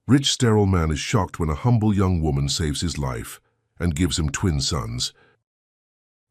Rich sterile man is shocked when a humble young woman saves his life and gives him twin sons.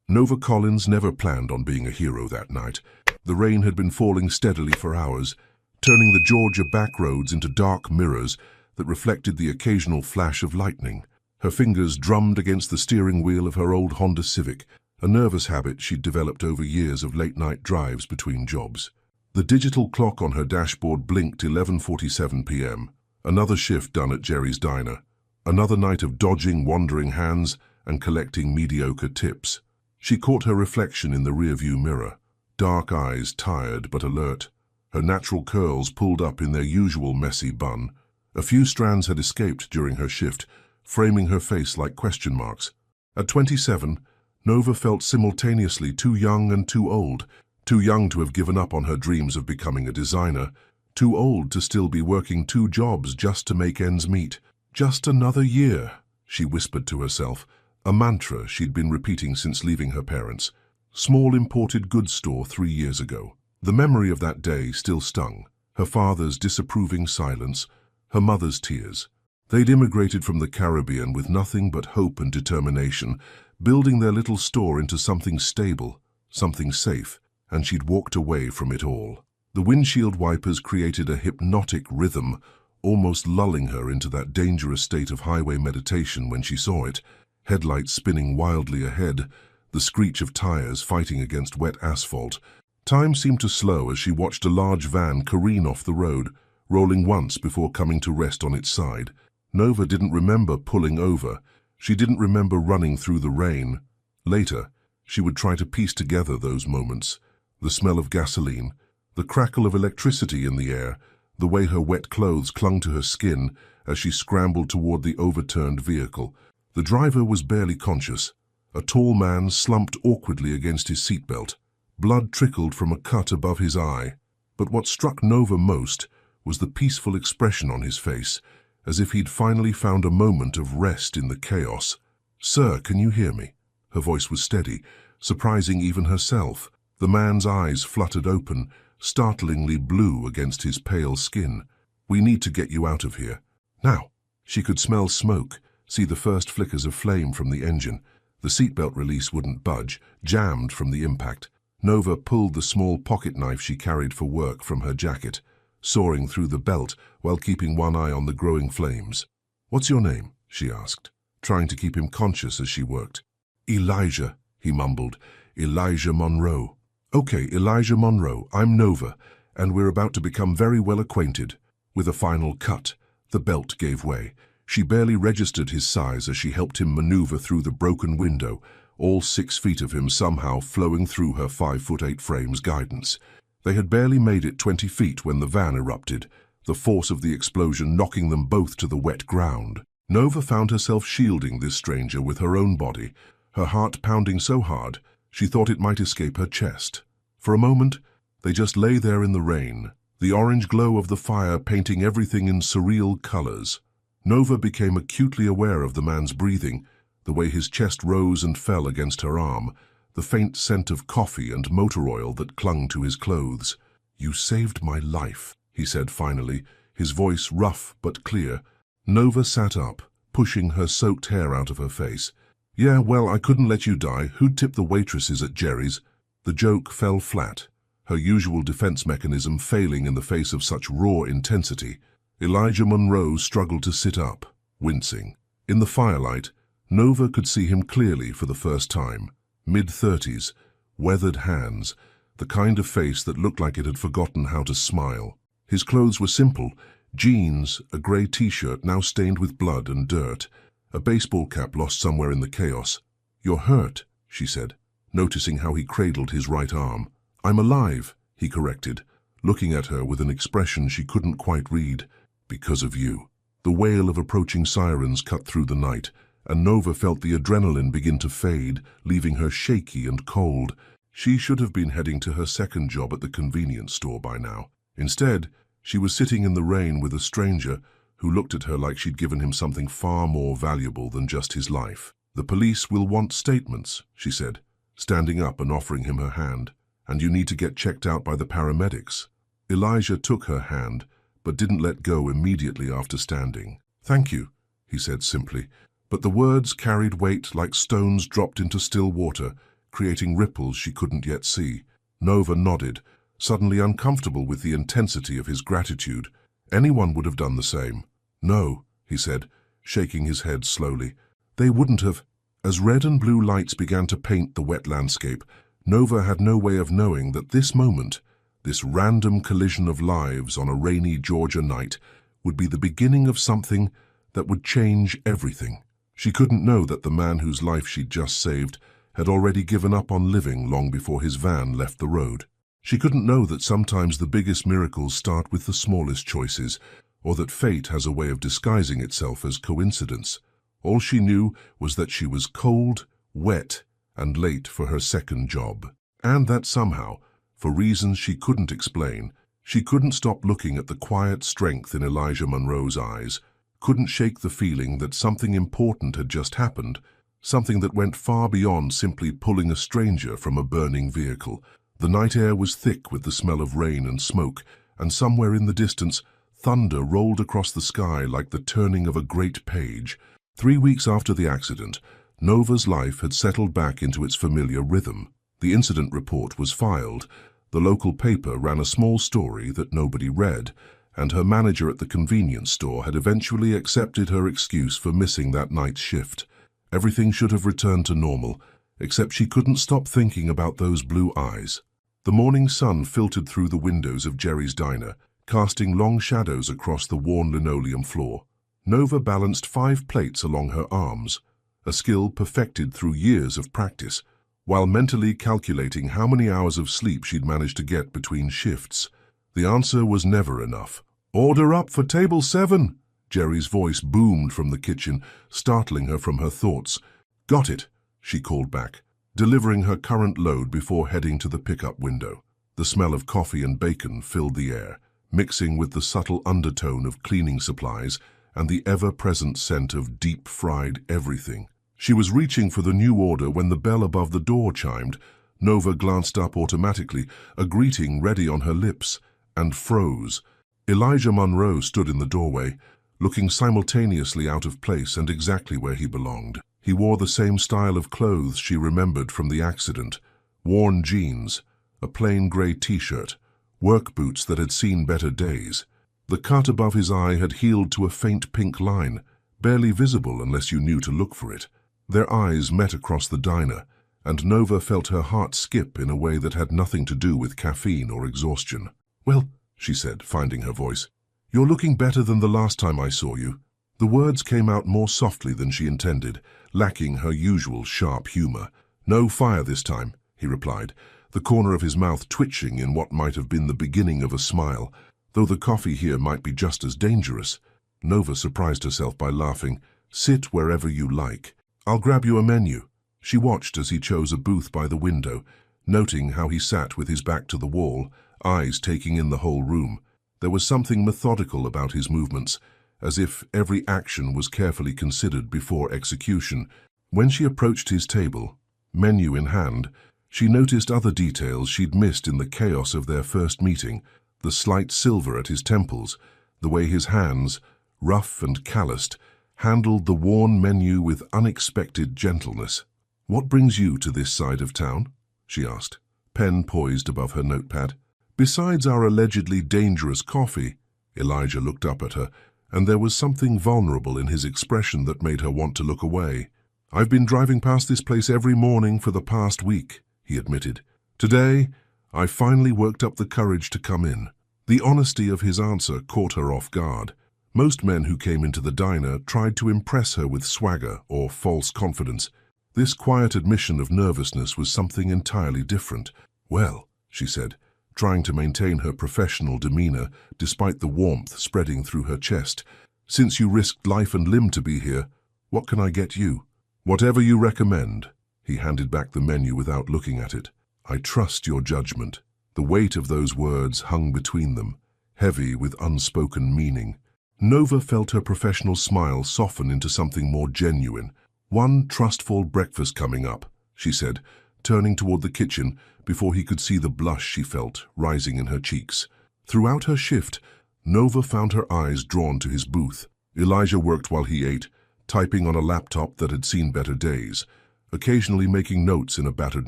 Nova Collins never planned on being a hero that night. The rain had been falling steadily for hours, turning the Georgia back roads into dark mirrors that reflected the occasional flash of lightning. Her fingers drummed against the steering wheel of her old Honda Civic, a nervous habit she'd developed over years of late-night drives between jobs. The digital clock on her dashboard blinked 11:47 p.m. Another shift done at Jerry's diner. Another night of dodging wandering hands and collecting mediocre tips. She caught her reflection in the rearview mirror. Dark eyes, tired but alert. Her natural curls pulled up in their usual messy bun. A few strands had escaped during her shift, framing her face like question marks. At 27, Nova felt simultaneously too young and too old. Too young to have given up on her dreams of becoming a designer. Too old to still be working 2 jobs just to make ends meet. Just another year, she whispered to herself, a mantra she'd been repeating since leaving her parents' small imported goods store 3 years ago. The memory of that day still stung. Her father's disapproving silence, her mother's tears. They'd immigrated from the Caribbean with nothing but hope and determination, building their little store into something stable, something safe, and she'd walked away from it all. The windshield wipers created a hypnotic rhythm, almost lulling her into that dangerous state of highway meditation when she saw it, headlights spinning wildly ahead, the screech of tires fighting against wet asphalt. Time seemed to slow as she watched a large van careen off the road, rolling once before coming to rest on its side. Nova didn't remember pulling over. She didn't remember running through the rain. Later, she would try to piece together those moments. The smell of gasoline, the crackle of electricity in the air, the way her wet clothes clung to her skin as she scrambled toward the overturned vehicle. The driver was barely conscious. A tall man slumped awkwardly against his seatbelt. Blood trickled from a cut above his eye. But what struck Nova most was the peaceful expression on his face, as if he'd finally found a moment of rest in the chaos. "Sir, can you hear me?" Her voice was steady, surprising even herself. The man's eyes fluttered open, startlingly blue against his pale skin. "We need to get you out of here. Now." She could smell smoke, see the first flickers of flame from the engine. The seatbelt release wouldn't budge, jammed from the impact. Nova pulled the small pocket knife she carried for work from her jacket, soaring through the belt while keeping one eye on the growing flames. "What's your name?" she asked, trying to keep him conscious as she worked. "Elijah," he mumbled. "Elijah Monroe." "Okay, Elijah Monroe, I'm Nova, and we're about to become very well acquainted." With a final cut, the belt gave way. She barely registered his size as she helped him maneuver through the broken window, all 6 feet of him somehow flowing through her 5'8" frame's guidance. They had barely made it 20 feet when the van erupted, the force of the explosion knocking them both to the wet ground. Nova found herself shielding this stranger with her own body, her heart pounding so hard she thought it might escape her chest. For a moment, they just lay there in the rain, the orange glow of the fire painting everything in surreal colors. Nova became acutely aware of the man's breathing, the way his chest rose and fell against her arm, the faint scent of coffee and motor oil that clung to his clothes. "You saved my life," he said finally, his voice rough but clear. Nova sat up, pushing her soaked hair out of her face. "Yeah, well, I couldn't let you die. Who'd tip the waitresses at Jerry's?" The joke fell flat, her usual defense mechanism failing in the face of such raw intensity. Elijah Monroe struggled to sit up, wincing. In the firelight, Nova could see him clearly for the first time. Mid-30s, weathered hands, the kind of face that looked like it had forgotten how to smile. His clothes were simple, jeans, a grey t-shirt now stained with blood and dirt, a baseball cap lost somewhere in the chaos. "You're hurt," she said, noticing how he cradled his right arm. "I'm alive," he corrected, looking at her with an expression she couldn't quite read. "Because of you." The wail of approaching sirens cut through the night, and Nova felt the adrenaline begin to fade, leaving her shaky and cold. She should have been heading to her second job at the convenience store by now. Instead, she was sitting in the rain with a stranger who looked at her like she'd given him something far more valuable than just his life. "The police will want statements," she said, standing up and offering him her hand. "And you need to get checked out by the paramedics." Elijah took her hand, but didn't let go immediately after standing. "Thank you," he said simply, but the words carried weight like stones dropped into still water, creating ripples she couldn't yet see. Nova nodded, suddenly uncomfortable with the intensity of his gratitude. Anyone would have done the same. "No," he said, shaking his head slowly. "They wouldn't have." As red and blue lights began to paint the wet landscape, Nova had no way of knowing that this moment, this random collision of lives on a rainy Georgia night, would be the beginning of something that would change everything. She couldn't know that the man whose life she'd just saved had already given up on living long before his van left the road. She couldn't know that sometimes the biggest miracles start with the smallest choices, or that fate has a way of disguising itself as coincidence. All she knew was that she was cold, wet, and late for her second job. And that somehow, for reasons she couldn't explain, she couldn't stop looking at the quiet strength in Elijah Monroe's eyes, couldn't shake the feeling that something important had just happened, something that went far beyond simply pulling a stranger from a burning vehicle. The night air was thick with the smell of rain and smoke, and somewhere in the distance, thunder rolled across the sky like the turning of a great page. 3 weeks after the accident, Nova's life had settled back into its familiar rhythm. The incident report was filed, the local paper ran a small story that nobody read, and her manager at the convenience store had eventually accepted her excuse for missing that night's shift. Everything should have returned to normal, except she couldn't stop thinking about those blue eyes. The morning sun filtered through the windows of Jerry's diner, casting long shadows across the worn linoleum floor. Nova balanced 5 plates along her arms, a skill perfected through years of practice, while mentally calculating how many hours of sleep she'd managed to get between shifts. The answer was never enough. "Order up for table 7!" Jerry's voice boomed from the kitchen, startling her from her thoughts. "Got it," she called back, delivering her current load before heading to the pickup window. The smell of coffee and bacon filled the air, mixing with the subtle undertone of cleaning supplies and the ever-present scent of deep-fried everything. She was reaching for the new order when the bell above the door chimed. Nova glanced up automatically, a greeting ready on her lips, and froze. Elijah Monroe stood in the doorway, looking simultaneously out of place and exactly where he belonged. He wore the same style of clothes she remembered from the accident: worn jeans, a plain grey t-shirt, work boots that had seen better days. The cut above his eye had healed to a faint pink line, barely visible unless you knew to look for it. Their eyes met across the diner, and Nova felt her heart skip in a way that had nothing to do with caffeine or exhaustion. "Well," she said, finding her voice, "you're looking better than the last time I saw you." The words came out more softly than she intended, lacking her usual sharp humor. "No fire this time," he replied, the corner of his mouth twitching in what might have been the beginning of a smile. "Though the coffee here might be just as dangerous." Nova surprised herself by laughing. "Sit wherever you like. I'll grab you a menu." She watched as he chose a booth by the window, noting how he sat with his back to the wall, eyes taking in the whole room. There was something methodical about his movements, as if every action was carefully considered before execution. When she approached his table, menu in hand, she noticed other details she'd missed in the chaos of their first meeting: the slight silver at his temples, the way his hands, rough and calloused, handled the worn menu with unexpected gentleness. "What brings you to this side of town?" she asked, pen poised above her notepad. "Besides our allegedly dangerous coffee," Elijah looked up at her, and there was something vulnerable in his expression that made her want to look away. "I've been driving past this place every morning for the past week," he admitted. "Today, I finally worked up the courage to come in." The honesty of his answer caught her off guard. Most men who came into the diner tried to impress her with swagger or false confidence. This quiet admission of nervousness was something entirely different. "Well," she said, trying to maintain her professional demeanor despite the warmth spreading through her chest, "since you risked life and limb to be here, what can I get you?" "Whatever you recommend." He handed back the menu without looking at it. "I trust your judgment." The weight of those words hung between them, heavy with unspoken meaning. Nova felt her professional smile soften into something more genuine. "One trustful breakfast coming up," she said, turning toward the kitchen before he could see the blush she felt rising in her cheeks. Throughout her shift, Nova found her eyes drawn to his booth. Elijah worked while he ate, typing on a laptop that had seen better days, occasionally making notes in a battered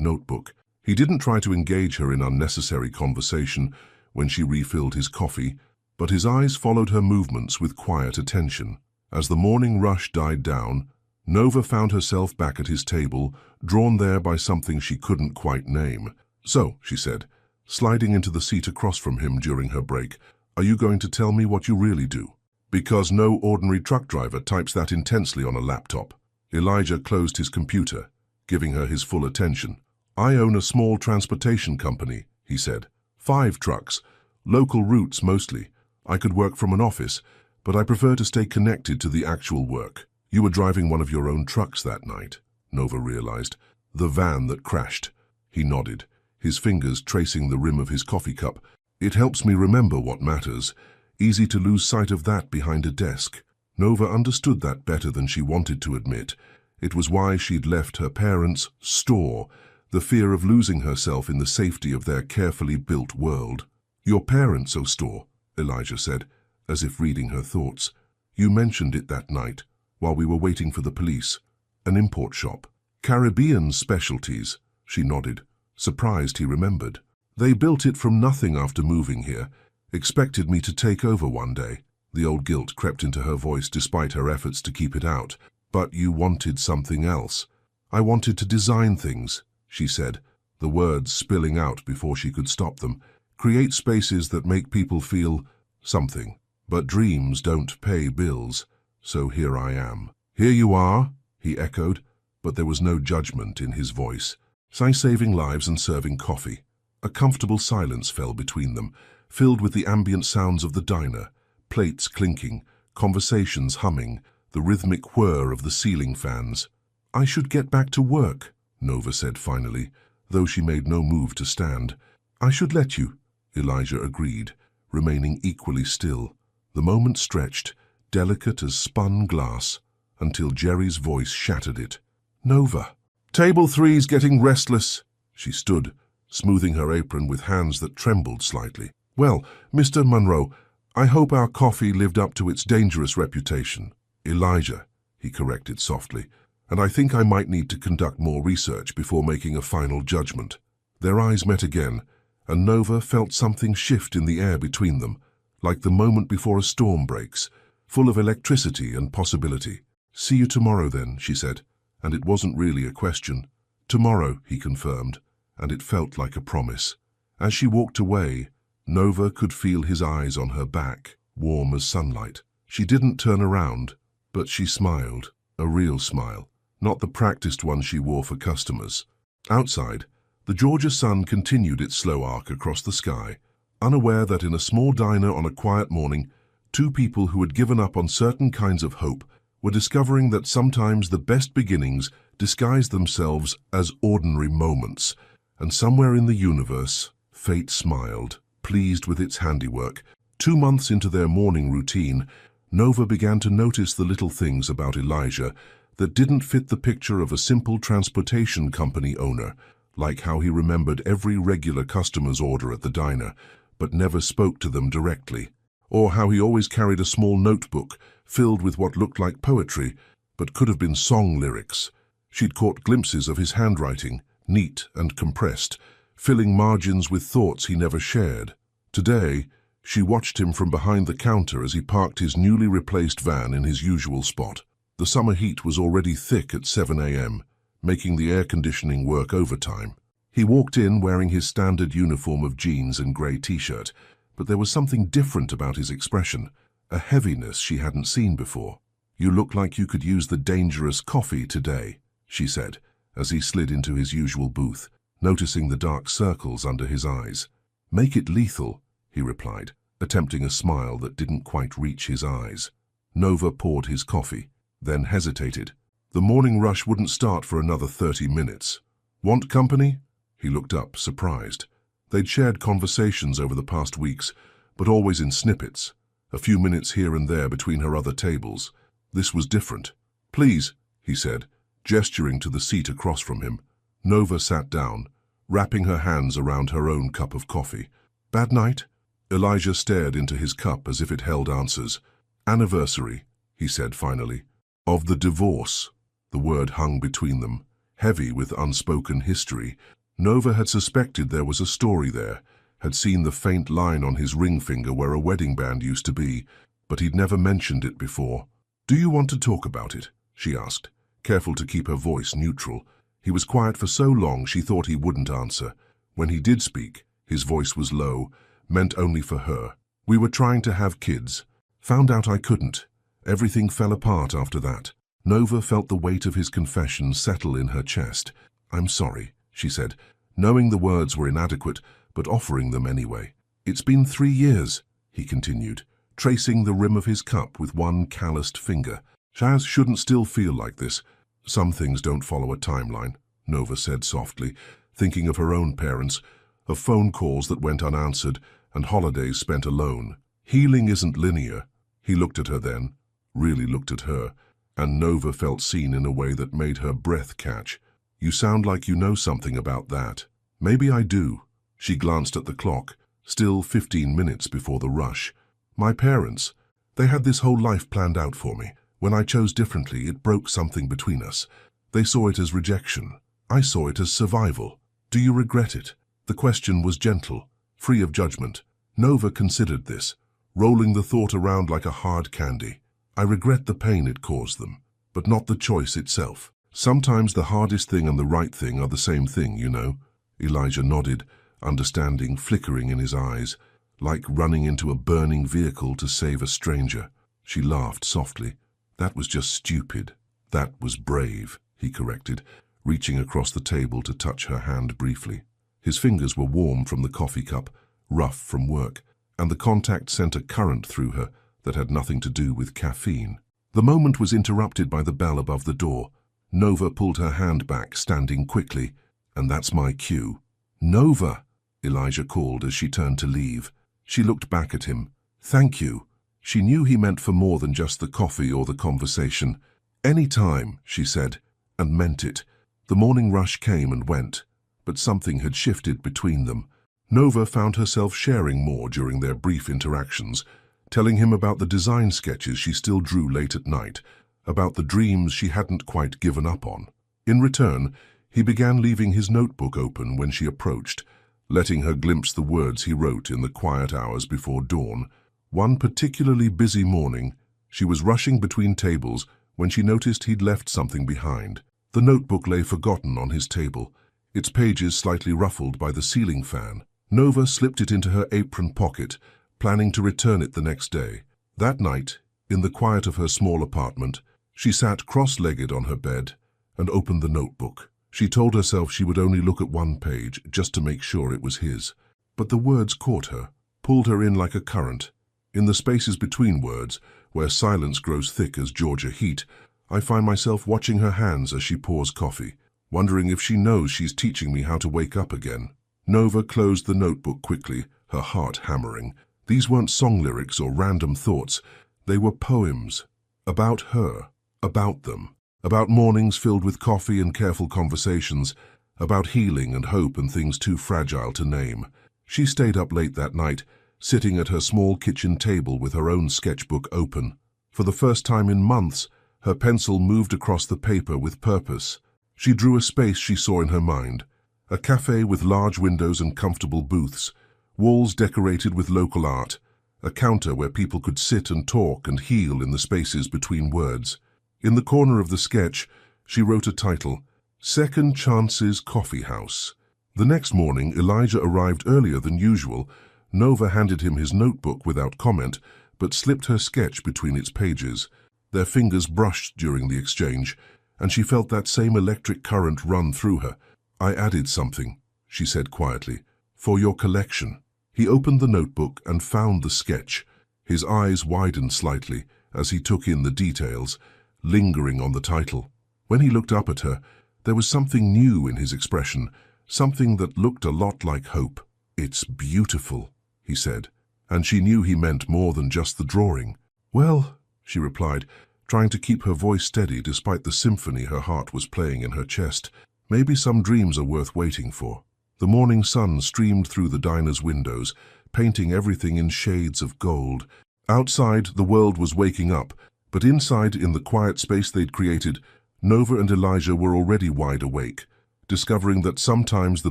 notebook. He didn't try to engage her in unnecessary conversation when she refilled his coffee, but his eyes followed her movements with quiet attention. As the morning rush died down, Nova found herself back at his table, drawn there by something she couldn't quite name. "So," she said, sliding into the seat across from him during her break, "are you going to tell me what you really do? Because no ordinary truck driver types that intensely on a laptop." Elijah closed his computer, giving her his full attention. "I own a small transportation company," he said. 5 trucks, local routes mostly. I could work from an office, but I prefer to stay connected to the actual work." "You were driving one of your own trucks that night," Nova realized. "The van that crashed." He nodded, his fingers tracing the rim of his coffee cup. "It helps me remember what matters. Easy to lose sight of that behind a desk." Nova understood that better than she wanted to admit. It was why she'd left her parents' store, the fear of losing herself in the safety of their carefully built world. "Your parents' store," Elijah said, as if reading her thoughts. "You mentioned it that night, while we were waiting for the police. An import shop. Caribbean specialties." She nodded, surprised he remembered. "They built it from nothing after moving here. Expected me to take over one day." The old guilt crept into her voice despite her efforts to keep it out. "But you wanted something else." "I wanted to design things," she said, the words spilling out before she could stop them. "Create spaces that make people feel something. But dreams don't pay bills. So here I am." "Here you are," he echoed, but there was no judgment in his voice. Saving lives and serving coffee. A comfortable silence fell between them, filled with the ambient sounds of the diner, plates clinking, conversations humming, the rhythmic whir of the ceiling fans. "I should get back to work," Nova said finally, though she made no move to stand. "I should let you," Elijah agreed, remaining equally still. The moment stretched, delicate as spun glass, until Jerry's voice shattered it. "Nova." "Table 3's getting restless." She stood, smoothing her apron with hands that trembled slightly. "Well, Mr. Monroe, I hope our coffee lived up to its dangerous reputation." "Elijah," he corrected softly, "and I think I might need to conduct more research before making a final judgment." Their eyes met again, and Nova felt something shift in the air between them, like the moment before a storm breaks, full of electricity and possibility. "See you tomorrow then," she said, and it wasn't really a question. "Tomorrow," he confirmed, and it felt like a promise. As she walked away, Nova could feel his eyes on her back, warm as sunlight. She didn't turn around, but she smiled, a real smile, not the practiced one she wore for customers. Outside, the Georgia sun continued its slow arc across the sky, unaware that in a small diner on a quiet morning, 2 people who had given up on certain kinds of hope were discovering that sometimes the best beginnings disguise themselves as ordinary moments, and somewhere in the universe, fate smiled, pleased with its handiwork. 2 months into their morning routine, Nova began to notice the little things about Elijah that didn't fit the picture of a simple transportation company owner, like how he remembered every regular customer's order at the diner, but never spoke to them directly, or how he always carried a small notebook filled with what looked like poetry, but could have been song lyrics. She'd caught glimpses of his handwriting, neat and compressed, filling margins with thoughts he never shared. Today, she watched him from behind the counter as he parked his newly replaced van in his usual spot. The summer heat was already thick at 7 a.m., making the air conditioning work overtime. He walked in wearing his standard uniform of jeans and grey t-shirt, but there was something different about his expression, a heaviness she hadn't seen before. "You look like you could use the dangerous coffee today," she said, as he slid into his usual booth, noticing the dark circles under his eyes. "Make it lethal," he replied, attempting a smile that didn't quite reach his eyes. Nova poured his coffee, then hesitated. The morning rush wouldn't start for another 30 minutes. "Want company?" He looked up, surprised. They'd shared conversations over the past weeks, but always in snippets, a few minutes here and there between her other tables. This was different. "Please," he said, gesturing to the seat across from him. Nova sat down, wrapping her hands around her own cup of coffee. "Bad night?" Elijah stared into his cup as if it held answers. Anniversary, he said finally. Of the divorce. The word hung between them, heavy with unspoken history. Nova had suspected there was a story there, had seen the faint line on his ring finger where a wedding band used to be, but he'd never mentioned it before. Do you want to talk about it? She asked, careful to keep her voice neutral. He was quiet for so long she thought he wouldn't answer. When he did speak, his voice was low, meant only for her. We were trying to have kids. Found out I couldn't. Everything fell apart after that. Nova felt the weight of his confession settle in her chest. I'm sorry, she said, knowing the words were inadequate, but offering them anyway. It's been 3 years, he continued, tracing the rim of his cup with one calloused finger. Shaz shouldn't still feel like this. Some things don't follow a timeline, Nova said softly, thinking of her own parents, of phone calls that went unanswered and holidays spent alone. Healing isn't linear. He looked at her then, really looked at her, and Nova felt seen in a way that made her breath catch. You sound like you know something about that. Maybe I do. She glanced at the clock, still 15 minutes before the rush. My parents, they had this whole life planned out for me. When I chose differently, it broke something between us. They saw it as rejection. I saw it as survival. Do you regret it? The question was gentle, free of judgment. Nova considered this, rolling the thought around like a hard candy. I regret the pain it caused them, but not the choice itself. Sometimes the hardest thing and the right thing are the same thing, you know. Elijah nodded, understanding flickering in his eyes, like running into a burning vehicle to save a stranger. She laughed softly. That was just stupid. That was brave, he corrected, reaching across the table to touch her hand briefly. His fingers were warm from the coffee cup, rough from work, and the contact sent a current through her that had nothing to do with caffeine. The moment was interrupted by the bell above the door. Nova pulled her hand back, standing quickly. And that's my cue. Nova, Elijah called as she turned to leave. She looked back at him. Thank you. She knew he meant for more than just the coffee or the conversation. Any time, she said, and meant it. The morning rush came and went, but something had shifted between them. Nova found herself sharing more during their brief interactions, telling him about the design sketches she still drew late at night, about the dreams she hadn't quite given up on. In return, he began leaving his notebook open when she approached, letting her glimpse the words he wrote in the quiet hours before dawn. One particularly busy morning, she was rushing between tables when she noticed he'd left something behind. The notebook lay forgotten on his table, its pages slightly ruffled by the ceiling fan. Nova slipped it into her apron pocket, planning to return it the next day. That night, in the quiet of her small apartment, she sat cross-legged on her bed and opened the notebook. She told herself she would only look at one page, just to make sure it was his. But the words caught her, pulled her in like a current. In the spaces between words, where silence grows thick as Georgia heat, I find myself watching her hands as she pours coffee, wondering if she knows she's teaching me how to wake up again. Nova closed the notebook quickly, her heart hammering. These weren't song lyrics or random thoughts. They were poems. About her. About them. About mornings filled with coffee and careful conversations. About healing and hope and things too fragile to name. She stayed up late that night, sitting at her small kitchen table with her own sketchbook open. For the first time in months, her pencil moved across the paper with purpose. She drew a space she saw in her mind. A cafe with large windows and comfortable booths, walls decorated with local art, a counter where people could sit and talk and heal in the spaces between words. In the corner of the sketch, she wrote a title, Second Chance's Coffee House. The next morning, Elijah arrived earlier than usual. Nova handed him his notebook without comment, but slipped her sketch between its pages. Their fingers brushed during the exchange, and she felt that same electric current run through her. I added something, she said quietly, for your collection. He opened the notebook and found the sketch. His eyes widened slightly as he took in the details, lingering on the title. When he looked up at her, there was something new in his expression, something that looked a lot like hope. It's beautiful, he said, and she knew he meant more than just the drawing. Well, she replied, trying to keep her voice steady despite the symphony her heart was playing in her chest. Maybe some dreams are worth waiting for. The morning sun streamed through the diner's windows, painting everything in shades of gold. Outside, the world was waking up, but inside, in the quiet space they'd created, Nova and Elijah were already wide awake, discovering that sometimes the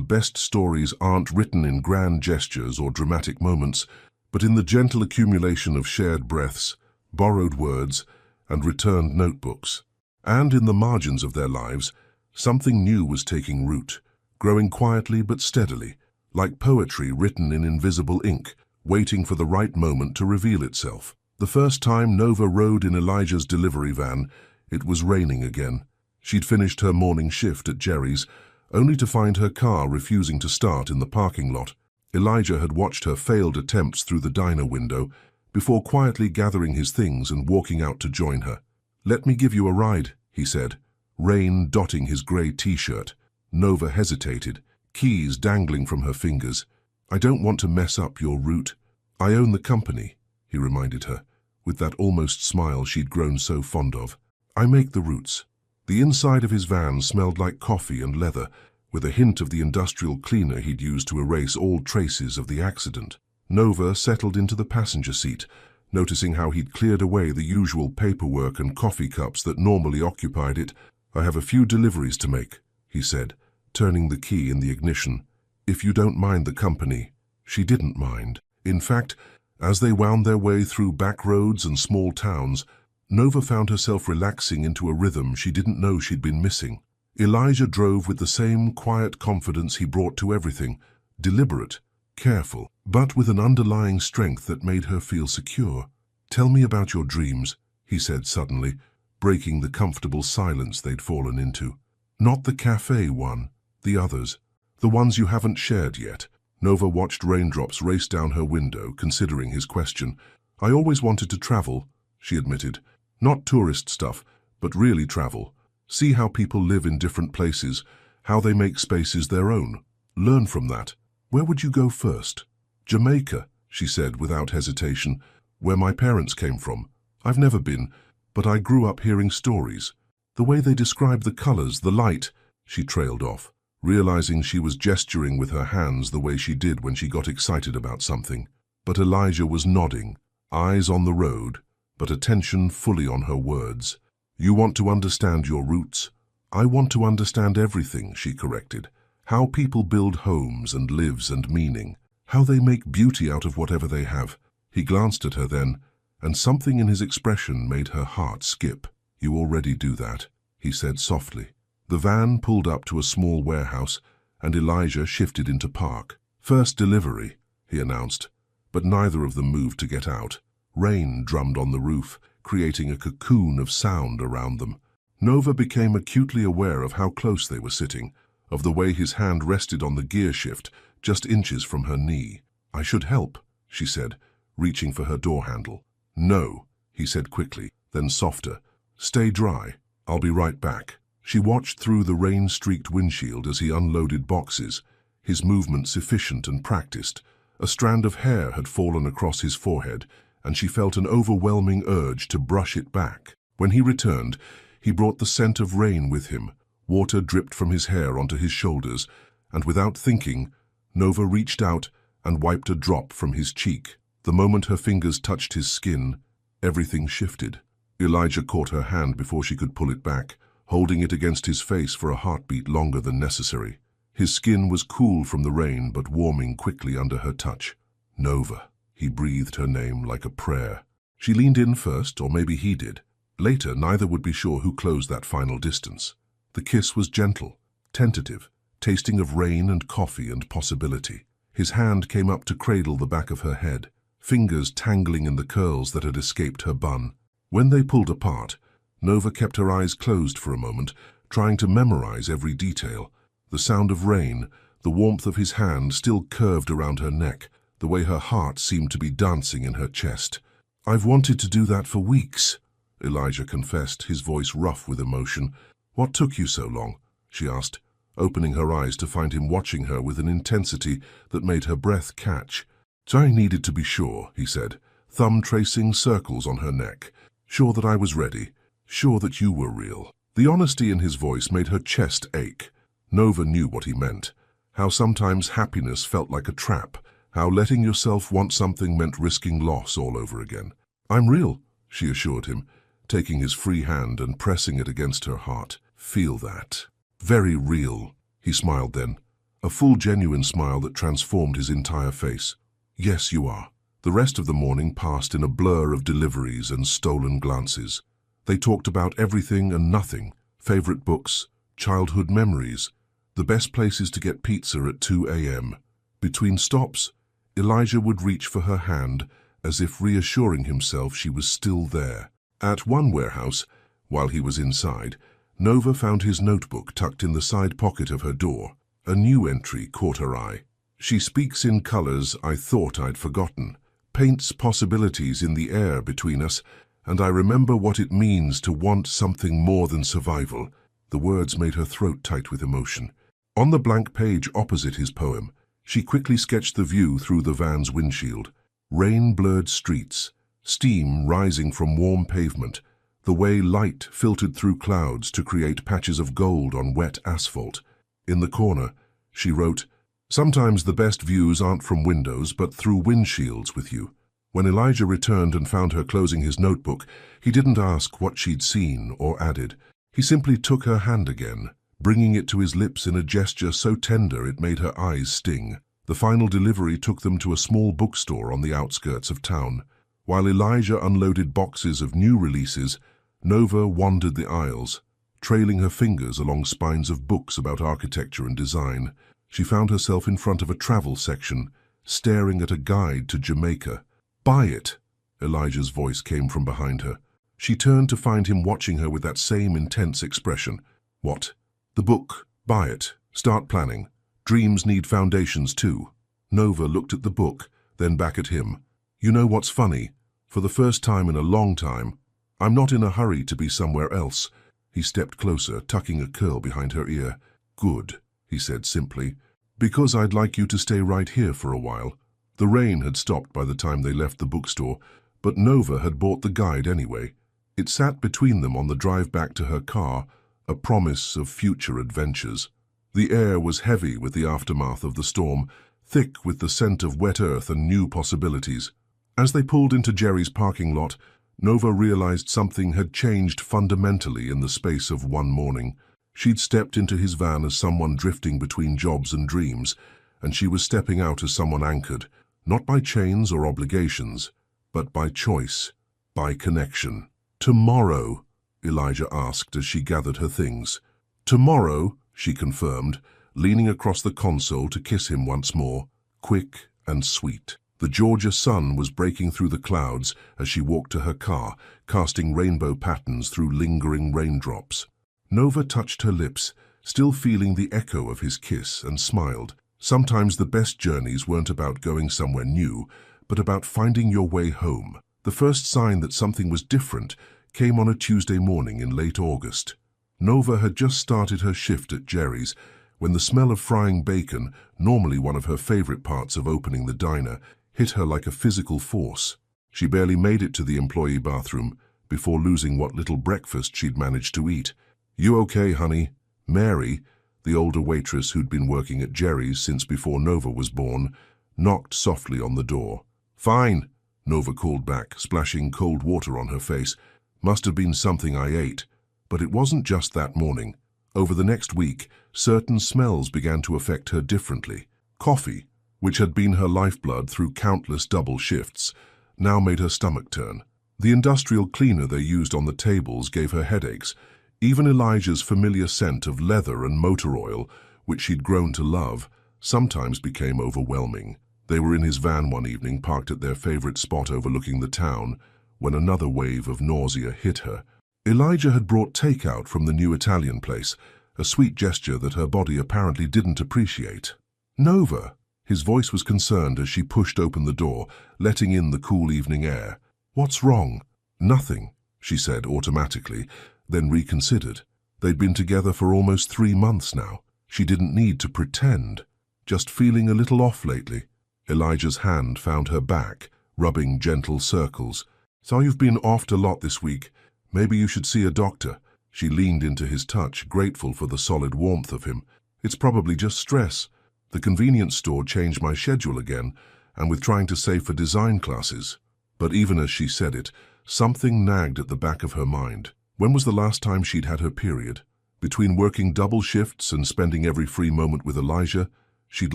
best stories aren't written in grand gestures or dramatic moments, but in the gentle accumulation of shared breaths, borrowed words, and returned notebooks. And in the margins of their lives, something new was taking root, growing quietly but steadily, like poetry written in invisible ink, waiting for the right moment to reveal itself. The first time Nova rode in Elijah's delivery van, it was raining again. She'd finished her morning shift at Jerry's, only to find her car refusing to start in the parking lot. Elijah had watched her failed attempts through the diner window, before quietly gathering his things and walking out to join her. "Let me give you a ride," he said, rain dotting his grey t-shirt. Nova hesitated, keys dangling from her fingers. "I don't want to mess up your route. I own the company," he reminded her, with that almost smile she'd grown so fond of. "I make the routes." The inside of his van smelled like coffee and leather, with a hint of the industrial cleaner he'd used to erase all traces of the accident. Nova settled into the passenger seat, noticing how he'd cleared away the usual paperwork and coffee cups that normally occupied it. "I have a few deliveries to make," he said, turning the key in the ignition. "If you don't mind the company." She didn't mind. In fact, as they wound their way through back roads and small towns, Nova found herself relaxing into a rhythm she didn't know she'd been missing. Elijah drove with the same quiet confidence he brought to everything, deliberate, careful, but with an underlying strength that made her feel secure. "Tell me about your dreams," he said suddenly, breaking the comfortable silence they'd fallen into. "Not the cafe one, the others, the ones you haven't shared yet." Nova watched raindrops race down her window, considering his question. "I always wanted to travel," she admitted. "Not tourist stuff, but really travel. See how people live in different places, how they make spaces their own. Learn from that." "Where would you go first?" "Jamaica," she said without hesitation, "where my parents came from. I've never been, but I grew up hearing stories. The way they describe the colors, the light," she trailed off, realizing she was gesturing with her hands the way she did when she got excited about something. But Elijah was nodding, eyes on the road, but attention fully on her words. "You want to understand your roots? I want to understand everything," she corrected. "How people build homes and lives and meaning. How they make beauty out of whatever they have." He glanced at her then, and something in his expression made her heart skip. "You already do that," he said softly. The van pulled up to a small warehouse, and Elijah shifted into park. "First delivery," he announced, but neither of them moved to get out. Rain drummed on the roof, creating a cocoon of sound around them. Nova became acutely aware of how close they were sitting, of the way his hand rested on the gear shift, just inches from her knee. "I should help," she said, reaching for her door handle. "No," he said quickly, then softer. "Stay dry. I'll be right back." She watched through the rain-streaked windshield as he unloaded boxes, his movements efficient and practiced. A strand of hair had fallen across his forehead, and she felt an overwhelming urge to brush it back. When he returned, he brought the scent of rain with him. Water dripped from his hair onto his shoulders, and without thinking, Nova reached out and wiped a drop from his cheek. The moment her fingers touched his skin, everything shifted. Elijah caught her hand before she could pull it back, holding it against his face for a heartbeat longer than necessary. His skin was cool from the rain, but warming quickly under her touch. "Nova." He breathed her name like a prayer. She leaned in first, or maybe he did. Later, neither would be sure who closed that final distance. The kiss was gentle, tentative, tasting of rain and coffee and possibility. His hand came up to cradle the back of her head, fingers tangling in the curls that had escaped her bun. When they pulled apart, Nova kept her eyes closed for a moment, trying to memorize every detail. The sound of rain, the warmth of his hand still curved around her neck, the way her heart seemed to be dancing in her chest. "I've wanted to do that for weeks," Elijah confessed, his voice rough with emotion. "What took you so long?" she asked, opening her eyes to find him watching her with an intensity that made her breath catch. "I needed to be sure," he said, thumb tracing circles on her neck. "Sure that I was ready, sure that you were real." The honesty in his voice made her chest ache. Nova knew what he meant, how sometimes happiness felt like a trap, how letting yourself want something meant risking loss all over again. "I'm real," she assured him, taking his free hand and pressing it against her heart. "Feel that." "Very real," he smiled then, a full genuine smile that transformed his entire face. "Yes, you are." The rest of the morning passed in a blur of deliveries and stolen glances. They talked about everything and nothing, favorite books, childhood memories, the best places to get pizza at 2 a.m. Between stops, Elijah would reach for her hand, as if reassuring himself she was still there. At one warehouse, while he was inside, Nova found his notebook tucked in the side pocket of her door. A new entry caught her eye. "She speaks in colors I thought I'd forgotten, paints possibilities in the air between us, and I remember what it means to want something more than survival." The words made her throat tight with emotion. On the blank page opposite his poem, she quickly sketched the view through the van's windshield. Rain-blurred streets, steam rising from warm pavement, the way light filtered through clouds to create patches of gold on wet asphalt. In the corner, she wrote, "Sometimes the best views aren't from windows, but through windshields with you." When Elijah returned and found her closing his notebook, he didn't ask what she'd seen or added. He simply took her hand again, bringing it to his lips in a gesture so tender it made her eyes sting. The final delivery took them to a small bookstore on the outskirts of town. While Elijah unloaded boxes of new releases, Nova wandered the aisles, trailing her fingers along spines of books about architecture and design. She found herself in front of a travel section, staring at a guide to Jamaica. "Buy it," Elijah's voice came from behind her. She turned to find him watching her with that same intense expression. "What?" "The book. Buy it. Start planning. Dreams need foundations too." Nova looked at the book, then back at him. "You know what's funny? For the first time in a long time, I'm not in a hurry to be somewhere else." He stepped closer, tucking a curl behind her ear. "Good," he said simply, "because I'd like you to stay right here for a while." The rain had stopped by the time they left the bookstore, but Nova had bought the guide anyway. It sat between them on the drive back to her car, a promise of future adventures. The air was heavy with the aftermath of the storm, thick with the scent of wet earth and new possibilities. As they pulled into Jerry's parking lot, Nova realized something had changed fundamentally in the space of one morning. She'd stepped into his van as someone drifting between jobs and dreams, and she was stepping out as someone anchored, not by chains or obligations, but by choice, by connection. "Tomorrow?" Elijah asked as she gathered her things. "Tomorrow," she confirmed, leaning across the console to kiss him once more, quick and sweet. The Georgia sun was breaking through the clouds as she walked to her car, casting rainbow patterns through lingering raindrops. Nova touched her lips, still feeling the echo of his kiss, and smiled. Sometimes the best journeys weren't about going somewhere new, but about finding your way home. The first sign that something was different came on a Tuesday morning in late August. Nova had just started her shift at Jerry's when the smell of frying bacon, normally one of her favorite parts of opening the diner, hit her like a physical force. She barely made it to the employee bathroom before losing what little breakfast she'd managed to eat. "You okay, honey?" Mary, the older waitress who'd been working at Jerry's since before Nova was born, knocked softly on the door. "Fine," Nova called back, splashing cold water on her face. "Must have been something I ate." But it wasn't just that morning. Over the next week, certain smells began to affect her differently. Coffee, which had been her lifeblood through countless double shifts, now made her stomach turn. The industrial cleaner they used on the tables gave her headaches. Even Elijah's familiar scent of leather and motor oil, which she'd grown to love, sometimes became overwhelming. They were in his van one evening, parked at their favorite spot overlooking the town, when another wave of nausea hit her. Elijah had brought takeout from the new Italian place, a sweet gesture that her body apparently didn't appreciate. "Nova!" His voice was concerned as she pushed open the door, letting in the cool evening air. "What's wrong?" "Nothing," she said automatically, then reconsidered. They'd been together for almost 3 months now. She didn't need to pretend. "Just feeling a little off lately." Elijah's hand found her back, rubbing gentle circles. "Saw you've been off a lot this week. Maybe you should see a doctor." She leaned into his touch, grateful for the solid warmth of him. "It's probably just stress. The convenience store changed my schedule again, and with trying to save for design classes. But even as she said it, something nagged at the back of her mind. When was the last time she'd had her period? Between working double shifts and spending every free moment with Elijah, she'd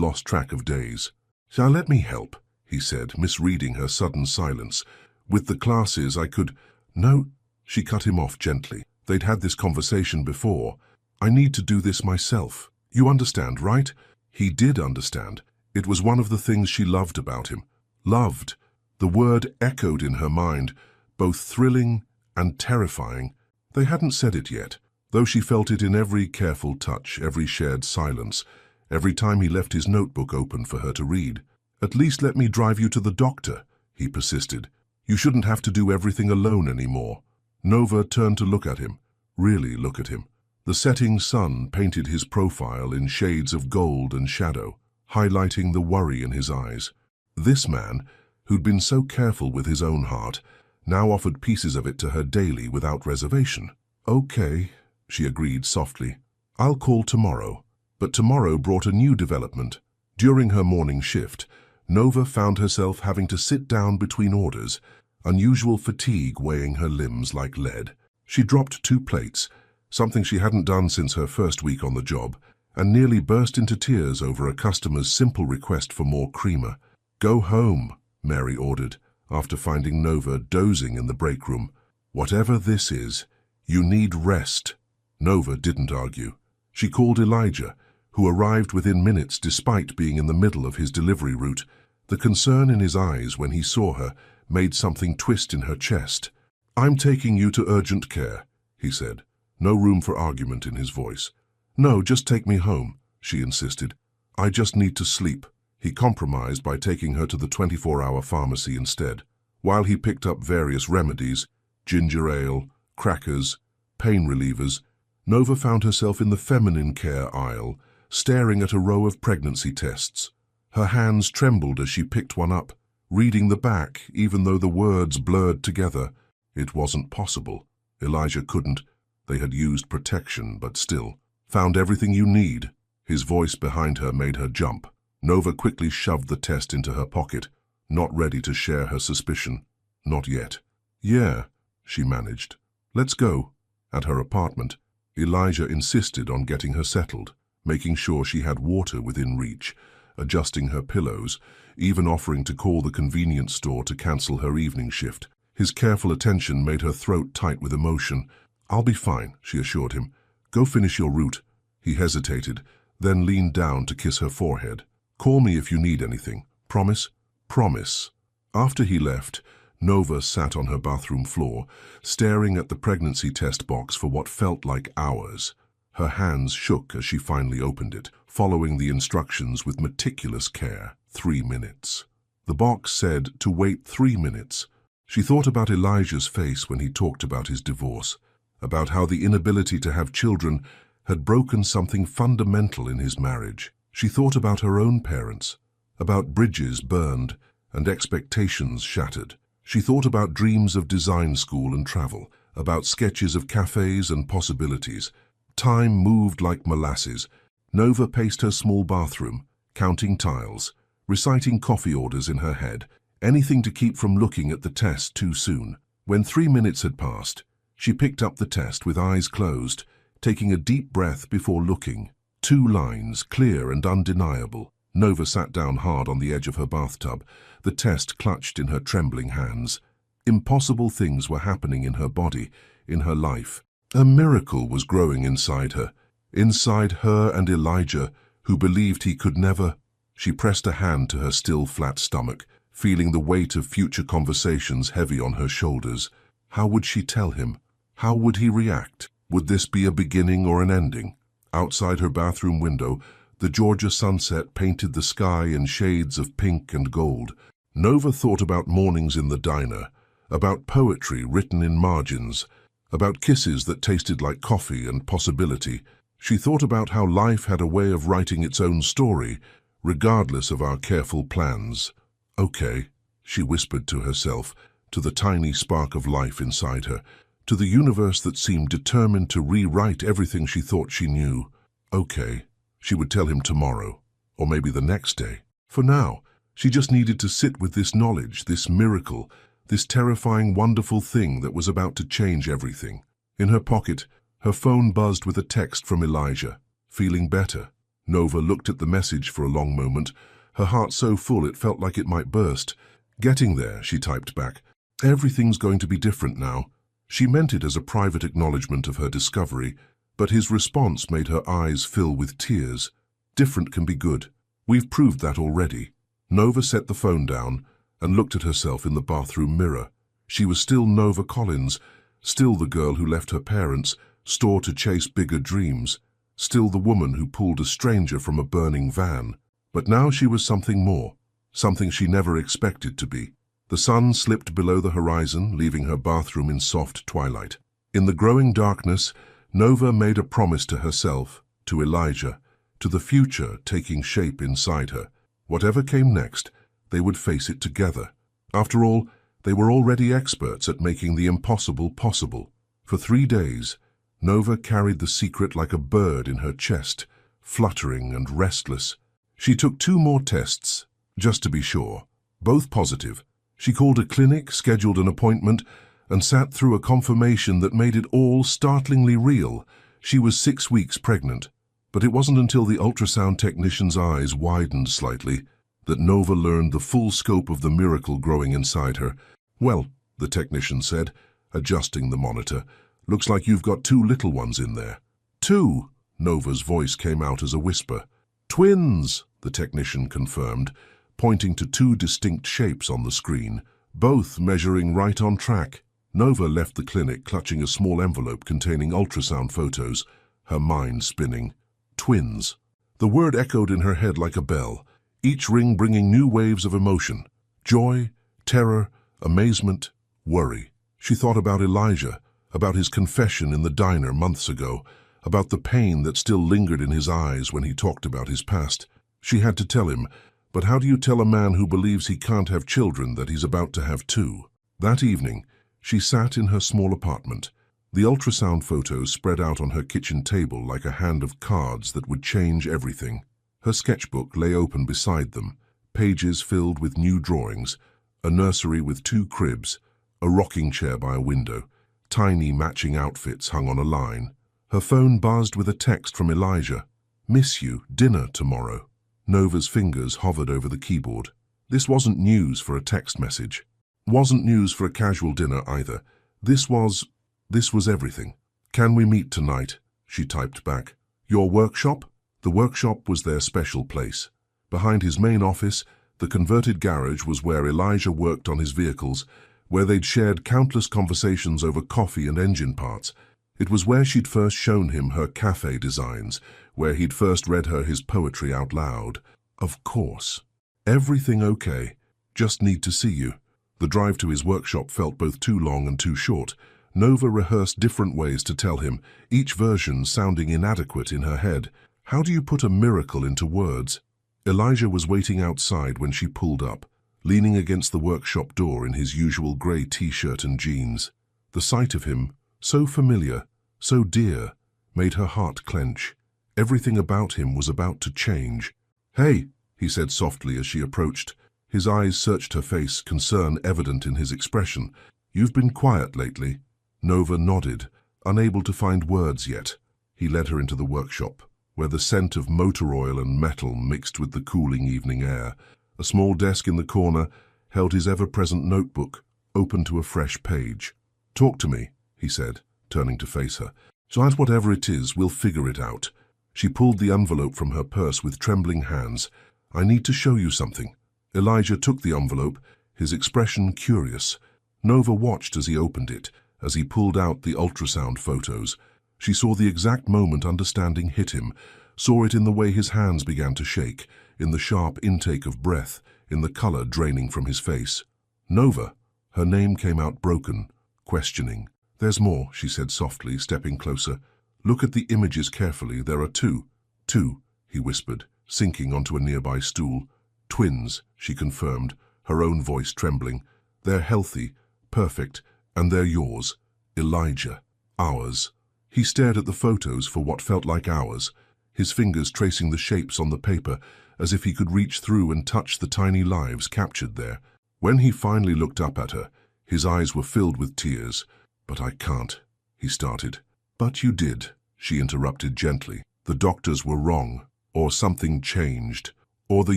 lost track of days. "Shall let me help?" he said, misreading her sudden silence. "With the classes, I could—" "No," she cut him off gently. They'd had this conversation before. "I need to do this myself. You understand, right?" He did understand. It was one of the things she loved about him. Loved. The word echoed in her mind, both thrilling and terrifying. They hadn't said it yet, though she felt it in every careful touch, every shared silence, every time he left his notebook open for her to read. "At least let me drive you to the doctor," he persisted. "You shouldn't have to do everything alone anymore." Nova turned to look at him, really look at him. The setting sun painted his profile in shades of gold and shadow, highlighting the worry in his eyes. This man, who'd been so careful with his own heart, now offered pieces of it to her daily without reservation. "Okay," she agreed softly. "I'll call tomorrow." But tomorrow brought a new development. During her morning shift, Nova found herself having to sit down between orders, unusual fatigue weighing her limbs like lead. She dropped 2 plates, something she hadn't done since her first week on the job, and nearly burst into tears over a customer's simple request for more creamer. "Go home," Mary ordered, after finding Nova dozing in the break room. "Whatever this is, you need rest." Nova didn't argue. She called Elijah, who arrived within minutes despite being in the middle of his delivery route. The concern in his eyes when he saw her made something twist in her chest. "I'm taking you to urgent care," he said, no room for argument in his voice. "No, just take me home," she insisted. "I just need to sleep." He compromised by taking her to the 24-hour pharmacy instead. While he picked up various remedies, ginger ale, crackers, pain relievers, Nova found herself in the feminine care aisle, staring at a row of pregnancy tests. Her hands trembled as she picked one up, reading the back even though the words blurred together. It wasn't possible. Elijah couldn't. They had used protection, but still. "Found everything you need." His voice behind her made her jump. Nova quickly shoved the test into her pocket, not ready to share her suspicion. Not yet. "Yeah," she managed. "Let's go." At her apartment, Elijah insisted on getting her settled, making sure she had water within reach, adjusting her pillows, even offering to call the convenience store to cancel her evening shift. His careful attention made her throat tight with emotion. "I'll be fine," she assured him. "Go finish your route." He hesitated, then leaned down to kiss her forehead. "Call me if you need anything. Promise?" "Promise." After he left, Nova sat on her bathroom floor, staring at the pregnancy test box for what felt like hours. Her hands shook as she finally opened it, following the instructions with meticulous care. 3 minutes. The box said to wait 3 minutes. She thought about Elijah's face when he talked about his divorce, about how the inability to have children had broken something fundamental in his marriage. She thought about her own parents, about bridges burned and expectations shattered. She thought about dreams of design school and travel, about sketches of cafes and possibilities. Time moved like molasses. Nova paced her small bathroom, counting tiles, reciting coffee orders in her head, anything to keep from looking at the test too soon. When 3 minutes had passed, she picked up the test with eyes closed, taking a deep breath before looking. 2 lines, clear and undeniable. Nova sat down hard on the edge of her bathtub, the test clutched in her trembling hands. Impossible things were happening in her body, in her life. A miracle was growing inside her and Elijah, who believed he could never. She pressed a hand to her still flat stomach, feeling the weight of future conversations heavy on her shoulders. How would she tell him? How would he react? Would this be a beginning or an ending? Outside her bathroom window, the Georgia sunset painted the sky in shades of pink and gold. Nova thought about mornings in the diner, about poetry written in margins, about kisses that tasted like coffee and possibility. She thought about how life had a way of writing its own story, regardless of our careful plans. "Okay," she whispered to herself, to the tiny spark of life inside her, to the universe that seemed determined to rewrite everything she thought she knew. "Okay." She would tell him tomorrow, or maybe the next day. For now, She just needed to sit with this knowledge, this miracle, this terrifying, wonderful thing that was about to change everything. In her pocket, her phone buzzed with a text from Elijah. Feeling better? Nova looked at the message for a long moment, her heart so full it felt like it might burst. Getting there, she typed back. Everything's going to be different now. She meant it as a private acknowledgement of her discovery, but his response made her eyes fill with tears. Different can be good. We've proved that already. Nova set the phone down and looked at herself in the bathroom mirror. She was still Nova Collins, still the girl who left her parents' store to chase bigger dreams, still the woman who pulled a stranger from a burning van. But now she was something more, something she never expected to be. The sun slipped below the horizon, leaving her bathroom in soft twilight. In the growing darkness, Nova made a promise to herself, to Elijah, to the future taking shape inside her. Whatever came next, they would face it together. After all, they were already experts at making the impossible possible. For 3 days, Nova carried the secret like a bird in her chest, fluttering and restless. She took 2 more tests, just to be sure, both positive. She called a clinic, scheduled an appointment, and sat through a confirmation that made it all startlingly real. She was 6 weeks pregnant. But it wasn't until the ultrasound technician's eyes widened slightly that Nova learned the full scope of the miracle growing inside her. Well, the technician said, adjusting the monitor, looks like you've got 2 little ones in there. 2, Nova's voice came out as a whisper. Twins, the technician confirmed, pointing to 2 distinct shapes on the screen, both measuring right on track. Nova left the clinic clutching a small envelope containing ultrasound photos, her mind spinning. Twins. The word echoed in her head like a bell, each ring bringing new waves of emotion. Joy, terror, amazement, worry. She thought about Elijah, about his confession in the diner months ago, about the pain that still lingered in his eyes when he talked about his past. She had to tell him, but how do you tell a man who believes he can't have children that he's about to have 2? That evening, she sat in her small apartment. The ultrasound photos spread out on her kitchen table like a hand of cards that would change everything. Her sketchbook lay open beside them, pages filled with new drawings, a nursery with 2 cribs, a rocking chair by a window, tiny matching outfits hung on a line. Her phone buzzed with a text from Elijah. Miss you, dinner tomorrow. Nova's fingers hovered over the keyboard. This wasn't news for a text message. Wasn't news for a casual dinner either. This was everything. Can we meet tonight? She typed back. Your workshop? The workshop was their special place. Behind his main office, the converted garage was where Elijah worked on his vehicles, where they'd shared countless conversations over coffee and engine parts. It was where she'd first shown him her cafe designs, where he'd first read her his poetry out loud. Of course. Everything okay. Just need to see you. The drive to his workshop felt both too long and too short. Nova rehearsed different ways to tell him, each version sounding inadequate in her head. How do you put a miracle into words? Elijah was waiting outside when she pulled up, leaning against the workshop door in his usual grey t-shirt and jeans. The sight of him, so familiar, so dear, made her heart clench. Everything about him was about to change. Hey, he said softly as she approached. His eyes searched her face, concern evident in his expression. You've been quiet lately. Nova nodded, unable to find words yet. He led her into the workshop, where the scent of motor oil and metal mixed with the cooling evening air. A small desk in the corner held his ever-present notebook, open to a fresh page. Talk to me, he said, turning to face her. So at whatever it is, we'll figure it out. She pulled the envelope from her purse with trembling hands. I need to show you something. Elijah took the envelope, his expression curious. Nova watched as he opened it, as he pulled out the ultrasound photos. She saw the exact moment understanding hit him, saw it in the way his hands began to shake, in the sharp intake of breath, in the color draining from his face. Nova. Her name came out broken, questioning. There's more, she said softly, stepping closer. Look at the images carefully. There are 2. 2, he whispered, sinking onto a nearby stool. Twins, she confirmed, her own voice trembling. They're healthy, perfect, and they're yours. Elijah. Ours. He stared at the photos for what felt like hours, his fingers tracing the shapes on the paper, as if he could reach through and touch the tiny lives captured there. When he finally looked up at her, his eyes were filled with tears. "But I can't," he started. "But you did," she interrupted gently. "The doctors were wrong, or something changed, or the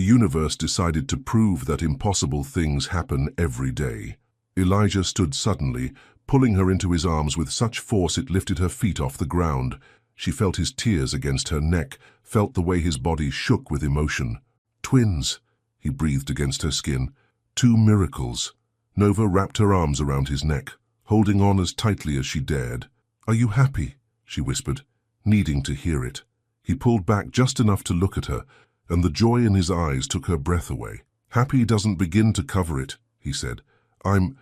universe decided to prove that impossible things happen every day." Elijah stood suddenly, pulling her into his arms with such force it lifted her feet off the ground. She felt his tears against her neck, felt the way his body shook with emotion. "Twins," he breathed against her skin. "Two miracles." Nova wrapped her arms around his neck, holding on as tightly as she dared. "Are you happy?" she whispered, needing to hear it. He pulled back just enough to look at her, and the joy in his eyes took her breath away. "Happy doesn't begin to cover it," he said. I'm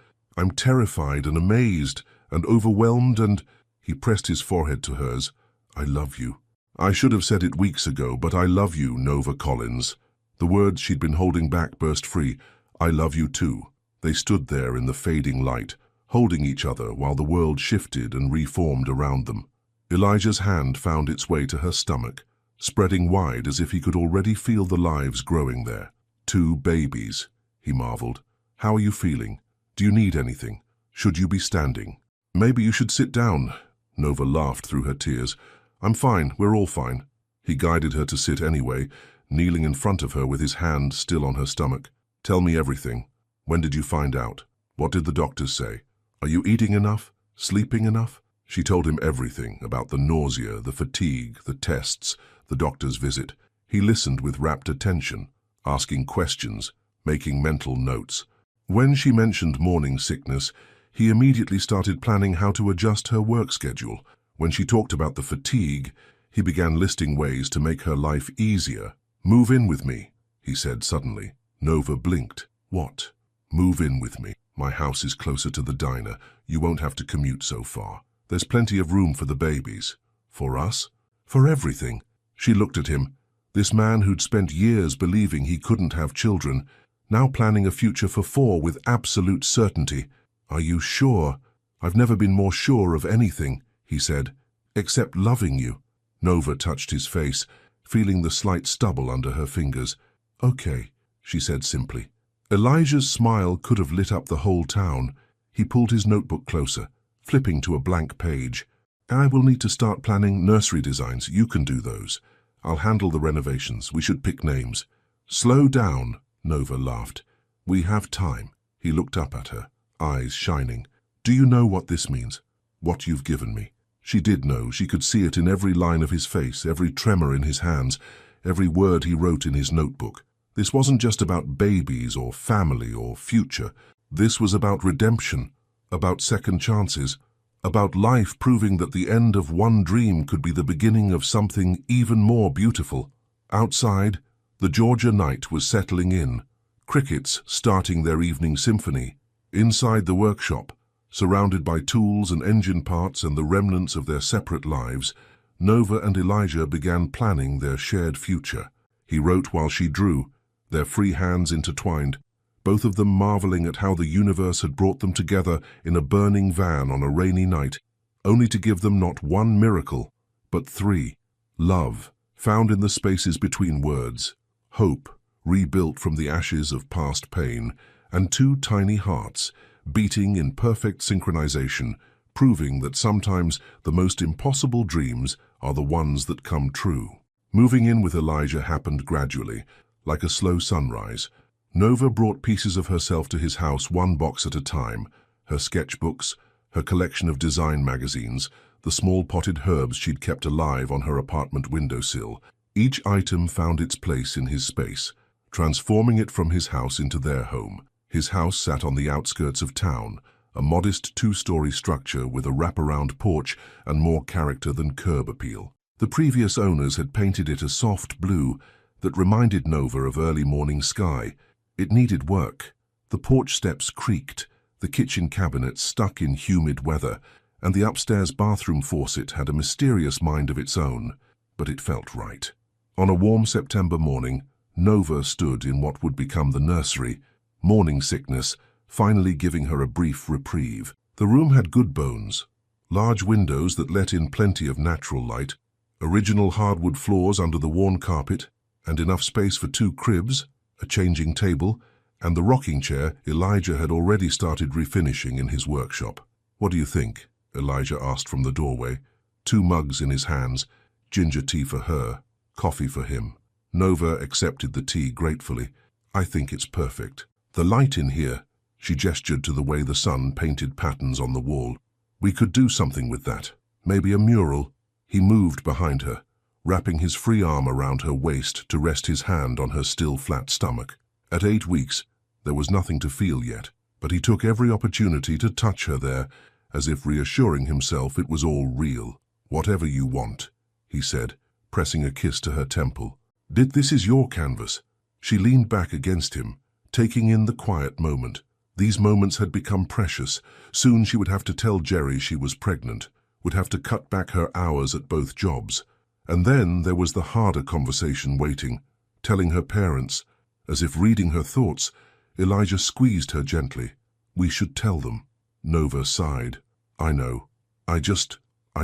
terrified and amazed and overwhelmed and—" He pressed his forehead to hers. "I love you. I should have said it weeks ago, but I love you, Nova Collins." The words she'd been holding back burst free. "I love you too." They stood there in the fading light, holding each other while the world shifted and reformed around them. Elijah's hand found its way to her stomach, spreading wide as if he could already feel the lives growing there. "Two babies," he marveled. "How are you feeling? Do you need anything? Should you be standing?" "Maybe you should sit down." Nova laughed through her tears. "I'm fine, we're all fine." He guided her to sit anyway, kneeling in front of her with his hand still on her stomach. "Tell me everything. When did you find out? What did the doctors say? Are you eating enough? Sleeping enough?" She told him everything about the nausea, the fatigue, the tests, the doctor's visit. He listened with rapt attention, asking questions, making mental notes. When she mentioned morning sickness, he immediately started planning how to adjust her work schedule. When she talked about the fatigue, he began listing ways to make her life easier. "Move in with me," he said suddenly. Nova blinked. "What?" "Move in with me. My house is closer to the diner. You won't have to commute so far. There's plenty of room for the babies." "For us?" "For everything." She looked at him. This man who'd spent years believing he couldn't have children, now planning a future for 4 with absolute certainty. "Are you sure?" "I've never been more sure of anything," he said, "except loving you." Nova touched his face, feeling the slight stubble under her fingers. "Okay," she said simply. Elijah's smile could have lit up the whole town. He pulled his notebook closer, flipping to a blank page. "I will need to start planning nursery designs. You can do those. I'll handle the renovations. We should pick names." "Slow down," Nova laughed. "We have time." He looked up at her, eyes shining. "Do you know what this means? What you've given me?" She did know. She could see it in every line of his face, every tremor in his hands, every word he wrote in his notebook. This wasn't just about babies or family or future. This was about redemption, about second chances, about life proving that the end of one dream could be the beginning of something even more beautiful. Outside, the Georgia night was settling in, crickets starting their evening symphony. Inside the workshop, surrounded by tools and engine parts and the remnants of their separate lives, Nova and Elijah began planning their shared future. He wrote while she drew, their free hands intertwined, both of them marveling at how the universe had brought them together in a burning van on a rainy night, only to give them not one miracle, but 3. Love, found in the spaces between words, hope, rebuilt from the ashes of past pain, and 2 tiny hearts, beating in perfect synchronization, proving that sometimes the most impossible dreams are the ones that come true. Moving in with Elijah happened gradually, like a slow sunrise. Nova brought pieces of herself to his house one box at a time, her sketchbooks, her collection of design magazines, the small potted herbs she'd kept alive on her apartment windowsill. Each item found its place in his space, transforming it from his house into their home. His house sat on the outskirts of town, a modest 2-story structure with a wraparound porch and more character than curb appeal. The previous owners had painted it a soft blue that reminded Nova of early morning sky. It needed work. The porch steps creaked, the kitchen cabinets stuck in humid weather, and the upstairs bathroom faucet had a mysterious mind of its own, but it felt right. On a warm September morning, Nova stood in what would become the nursery, morning sickness finally giving her a brief reprieve. The room had good bones, large windows that let in plenty of natural light, original hardwood floors under the worn carpet, and enough space for 2 cribs, a changing table, and the rocking chair Elijah had already started refinishing in his workshop. "What do you think?" Elijah asked from the doorway. 2 mugs in his hands, ginger tea for her, coffee for him. Nova accepted the tea gratefully. "I think it's perfect. The light in here," she gestured to the way the sun painted patterns on the wall. "We could do something with that. Maybe a mural." He moved behind her, wrapping his free arm around her waist to rest his hand on her still flat stomach. At 8 weeks, there was nothing to feel yet, but he took every opportunity to touch her there, as if reassuring himself it was all real. "Whatever you want," he said, pressing a kiss to her temple. "This is your canvas." She leaned back against him, taking in the quiet moment. These moments had become precious. Soon she would have to tell Jerry she was pregnant, would have to cut back her hours at both jobs. And then there was the harder conversation waiting, telling her parents. As if reading her thoughts, Elijah squeezed her gently. "We should tell them." Nova sighed. "I know. I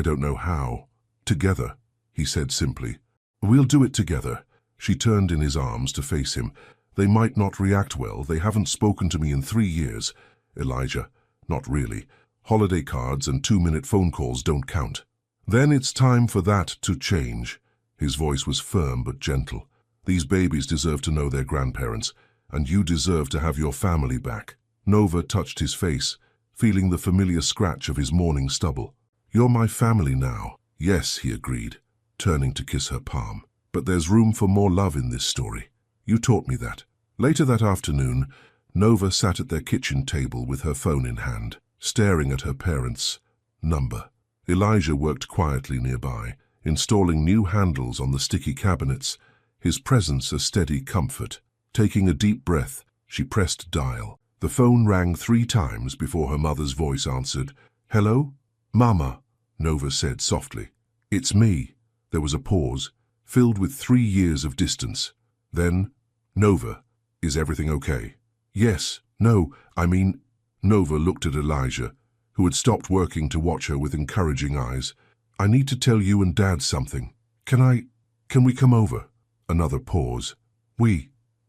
don't know how." "Together," he said simply. "We'll do it together." She turned in his arms to face him. "They might not react well. They haven't spoken to me in 3 years. Elijah, not really. Holiday cards and 2-minute phone calls don't count." "Then it's time for that to change." His voice was firm but gentle. "These babies deserve to know their grandparents, and you deserve to have your family back." Nova touched his face, feeling the familiar scratch of his morning stubble. "You're my family now." "Yes," he agreed, turning to kiss her palm. "But there's room for more love in this story. You taught me that." Later that afternoon, Nova sat at their kitchen table with her phone in hand, staring at her parents' number. Elijah worked quietly nearby, installing new handles on the sticky cabinets, his presence a steady comfort. Taking a deep breath, she pressed dial. The phone rang 3 times before her mother's voice answered. "Hello? Mama," Nova said softly. "It's me." There was a pause, filled with 3 years of distance. Then, "Nova, is everything okay?" "Yes, no, I mean..." Nova looked at Elijah, who had stopped working to watch her with encouraging eyes. "I need to tell you and Dad something. Can we come over?" Another pause.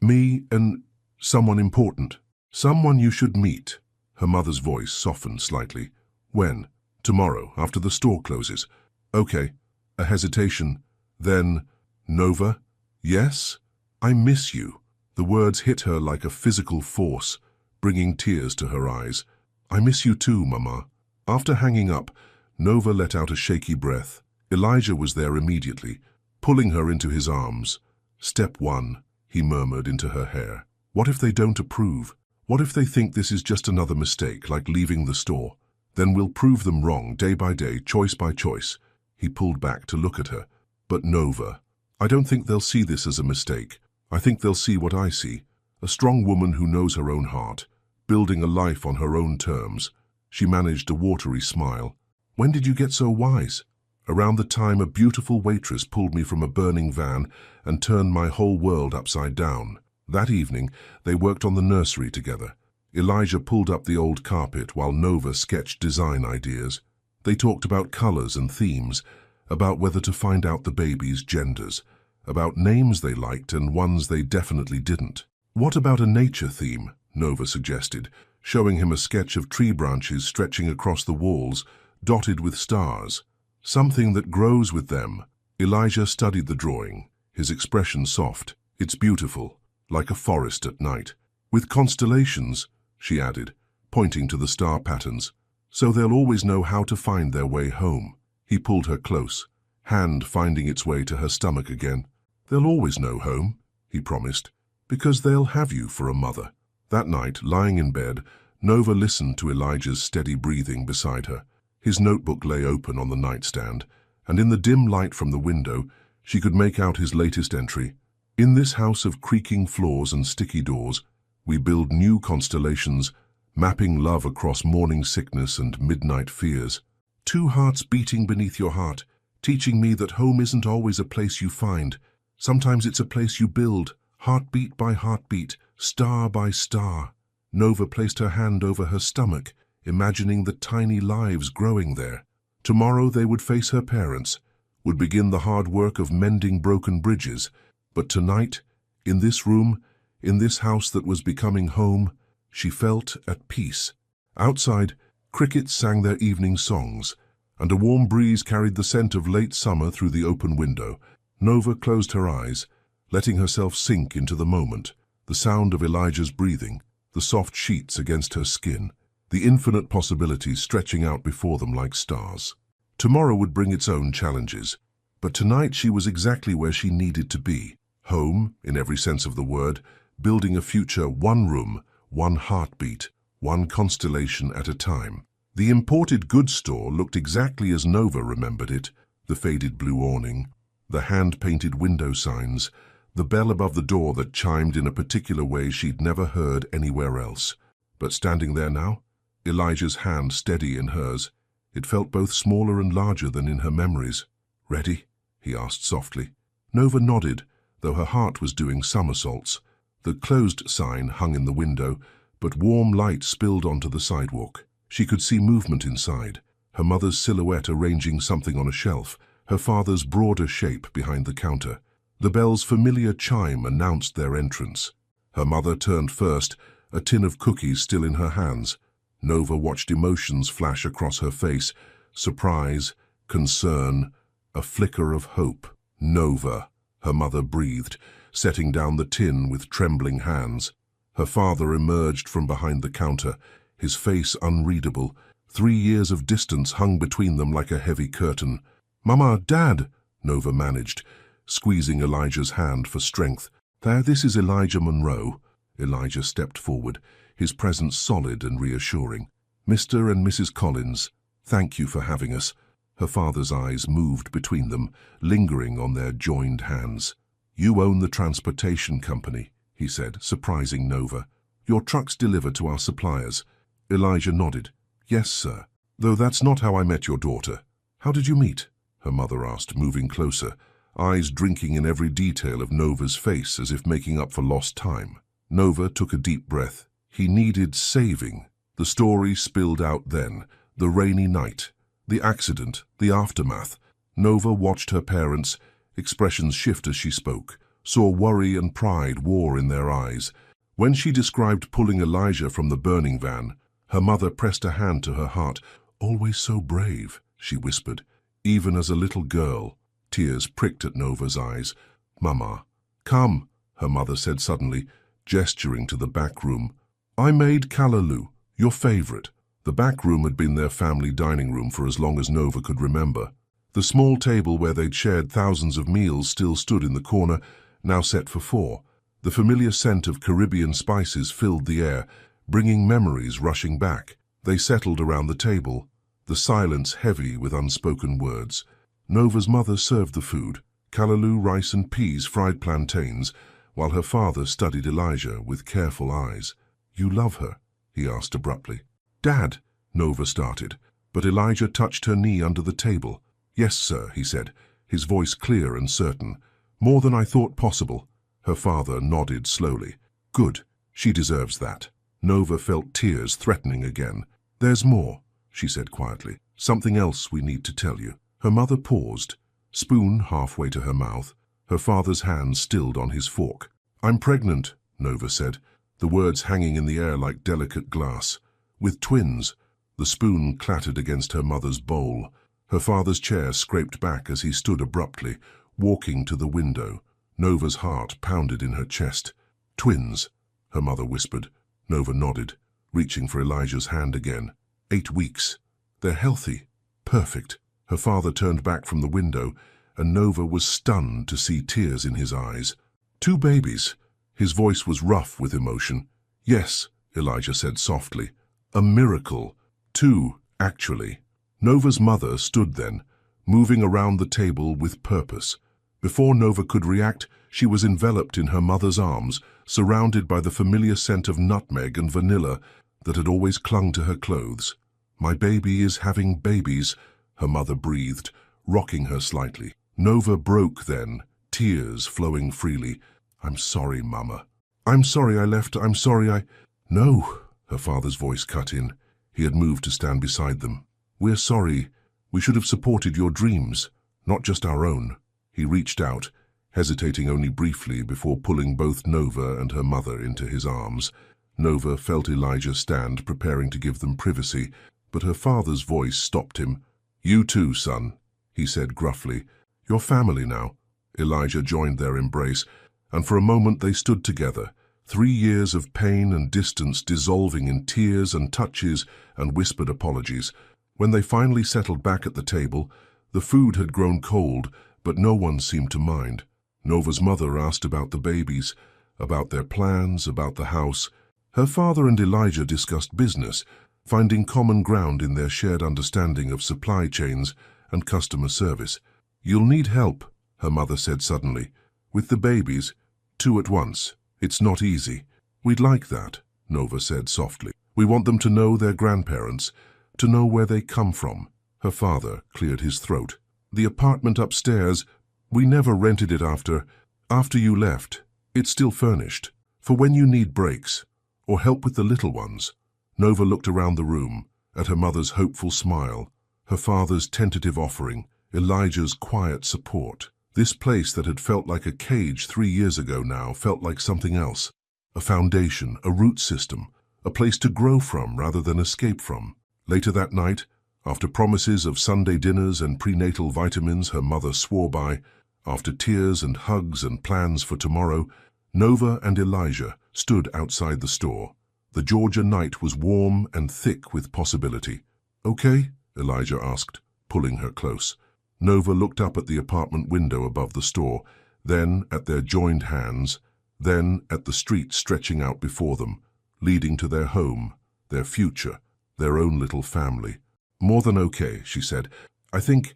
Me and someone important. Someone you should meet." Her mother's voice softened slightly. "When?" "Tomorrow, after the store closes." "Okay." A hesitation. Then, "Nova?" "Yes?" "I miss you." The words hit her like a physical force, bringing tears to her eyes. "I miss you too, Mama." After hanging up, Nova let out a shaky breath. Elijah was there immediately, pulling her into his arms. "Step 1, he murmured into her hair. "What if they don't approve? What if they think this is just another mistake, like leaving the store? Then we'll prove them wrong, day by day, choice by choice." He pulled back to look at her. "But Nova, I don't think they'll see this as a mistake. I think they'll see what I see. A strong woman who knows her own heart, building a life on her own terms." She managed a watery smile. "When did you get so wise?" "Around the time a beautiful waitress pulled me from a burning van and turned my whole world upside down." That evening, they worked on the nursery together. Elijah pulled up the old carpet while Nova sketched design ideas. They talked about colors and themes, about whether to find out the babies' genders, about names they liked and ones they definitely didn't. "What about a nature theme?" Nova suggested, showing him a sketch of tree branches stretching across the walls, dotted with stars. "Something that grows with them." Elijah studied the drawing, his expression soft. "It's beautiful, like a forest at night. With constellations," she added, pointing to the star patterns. "So they'll always know how to find their way home." He pulled her close, hand finding its way to her stomach again. "They'll always know home," he promised, "because they'll have you for a mother." That night, lying in bed, Nova listened to Elijah's steady breathing beside her. His notebook lay open on the nightstand, and in the dim light from the window, she could make out his latest entry. "In this house of creaking floors and sticky doors, we build new constellations, mapping love across morning sickness and midnight fears. 2 hearts beating beneath your heart, teaching me that home isn't always a place you find. Sometimes it's a place you build, heartbeat by heartbeat, star by star." Nova placed her hand over her stomach, imagining the tiny lives growing there. Tomorrow they would face her parents, would begin the hard work of mending broken bridges. But tonight, in this room, in this house that was becoming home, she felt at peace. Outside, crickets sang their evening songs, and a warm breeze carried the scent of late summer through the open window. Nova closed her eyes, letting herself sink into the moment, the sound of Elijah's breathing, the soft sheets against her skin, the infinite possibilities stretching out before them like stars. Tomorrow would bring its own challenges, but tonight she was exactly where she needed to be. Home, in every sense of the word, building a future one room, one heartbeat, one constellation at a time. The imported goods store looked exactly as Nova remembered it, the faded blue awning, the hand-painted window signs, the bell above the door that chimed in a particular way she'd never heard anywhere else. But standing there now, Elijah's hand steady in hers, it felt both smaller and larger than in her memories. "Ready?" he asked softly. Nova nodded, though her heart was doing somersaults. The closed sign hung in the window, but warm light spilled onto the sidewalk. She could see movement inside, her mother's silhouette arranging something on a shelf, her father's broader shape behind the counter. The bell's familiar chime announced their entrance. Her mother turned first, a tin of cookies still in her hands. Nova watched emotions flash across her face, surprise, concern, a flicker of hope. "Nova," her mother breathed, setting down the tin with trembling hands. Her father emerged from behind the counter, his face unreadable. 3 years of distance hung between them like a heavy curtain. "Mama, Dad," Nova managed, squeezing Elijah's hand for strength. "There, this is Elijah Monroe." Elijah stepped forward, his presence solid and reassuring. "Mr. and Mrs. Collins, thank you for having us." Her father's eyes moved between them, lingering on their joined hands. "You own the transportation company," he said, surprising Nova. "Your trucks deliver to our suppliers." Elijah nodded. "Yes, sir. Though that's not how I met your daughter." "How did you meet?" her mother asked, moving closer, eyes drinking in every detail of Nova's face as if making up for lost time. Nova took a deep breath. He needed saving. The story spilled out then, the rainy night, the accident, the aftermath. Nova watched her parents, expressions shift as she spoke, saw worry and pride war in their eyes. When she described pulling Elijah from the burning van, her mother pressed a hand to her heart. "Always so brave," she whispered, "even as a little girl." Tears pricked at Nova's eyes. "Mama." "Come," her mother said suddenly, gesturing to the back room. "I made callaloo, your favorite." The back room had been their family dining room for as long as Nova could remember. The small table where they'd shared thousands of meals still stood in the corner, now set for 4. The familiar scent of Caribbean spices filled the air, bringing memories rushing back. They settled around the table, the silence heavy with unspoken words. Nova's mother served the food, callaloo, rice and peas, fried plantains, while her father studied Elijah with careful eyes. "You love her?" he asked abruptly. "Dad," Nova started, but Elijah touched her knee under the table. "Yes, sir," he said, his voice clear and certain. "More than I thought possible." Her father nodded slowly. "Good. She deserves that." Nova felt tears threatening again. "There's more," she said quietly. "Something else we need to tell you." Her mother paused, spoon halfway to her mouth, her father's hand stilled on his fork. "I'm pregnant," Nova said, the words hanging in the air like delicate glass. "With twins." The spoon clattered against her mother's bowl. Her father's chair scraped back as he stood abruptly, walking to the window. Nova's heart pounded in her chest. "Twins," her mother whispered. Nova nodded, reaching for Elijah's hand again. 8 weeks. "They're healthy. Perfect." Her father turned back from the window, and Nova was stunned to see tears in his eyes. "2 babies." His voice was rough with emotion. "Yes," Elijah said softly. "A miracle. 2, actually." Nova's mother stood then, moving around the table with purpose. Before Nova could react, she was enveloped in her mother's arms, surrounded by the familiar scent of nutmeg and vanilla that had always clung to her clothes. "My baby is having babies," her mother breathed, rocking her slightly. Nova broke then, tears flowing freely. "I'm sorry, Mama. I'm sorry I left. I'm sorry I—" "No," her father's voice cut in. He had moved to stand beside them. "We're sorry. We should have supported your dreams, not just our own." He reached out, hesitating only briefly before pulling both Nova and her mother into his arms. Nova felt Elijah stand, preparing to give them privacy, but her father's voice stopped him. "You too, son," he said gruffly. "You're family now." Elijah joined their embrace, and for a moment they stood together, 3 years of pain and distance dissolving in tears and touches and whispered apologies. When they finally settled back at the table, the food had grown cold, but no one seemed to mind. Nova's mother asked about the babies, about their plans, about the house. Her father and Elijah discussed business, finding common ground in their shared understanding of supply chains and customer service. "You'll need help," her mother said suddenly. "With the babies, 2 at once. It's not easy." "We'd like that," Nova said softly. "We want them to know their grandparents, to know where they come from." Her father cleared his throat. "The apartment upstairs, we never rented it after you left. It's still furnished, for when you need breaks, or help with the little ones." Nova looked around the room, at her mother's hopeful smile, her father's tentative offering, Elijah's quiet support. This place that had felt like a cage 3 years ago now felt like something else. A foundation, a root system, a place to grow from rather than escape from. Later that night, after promises of Sunday dinners and prenatal vitamins her mother swore by, after tears and hugs and plans for tomorrow, Nova and Elijah stood outside the store. The Georgia night was warm and thick with possibility. "Okay?" Elijah asked, pulling her close. Nova looked up at the apartment window above the store, then at their joined hands, then at the street stretching out before them, leading to their home, their future, their own little family. "More than okay," she said. I think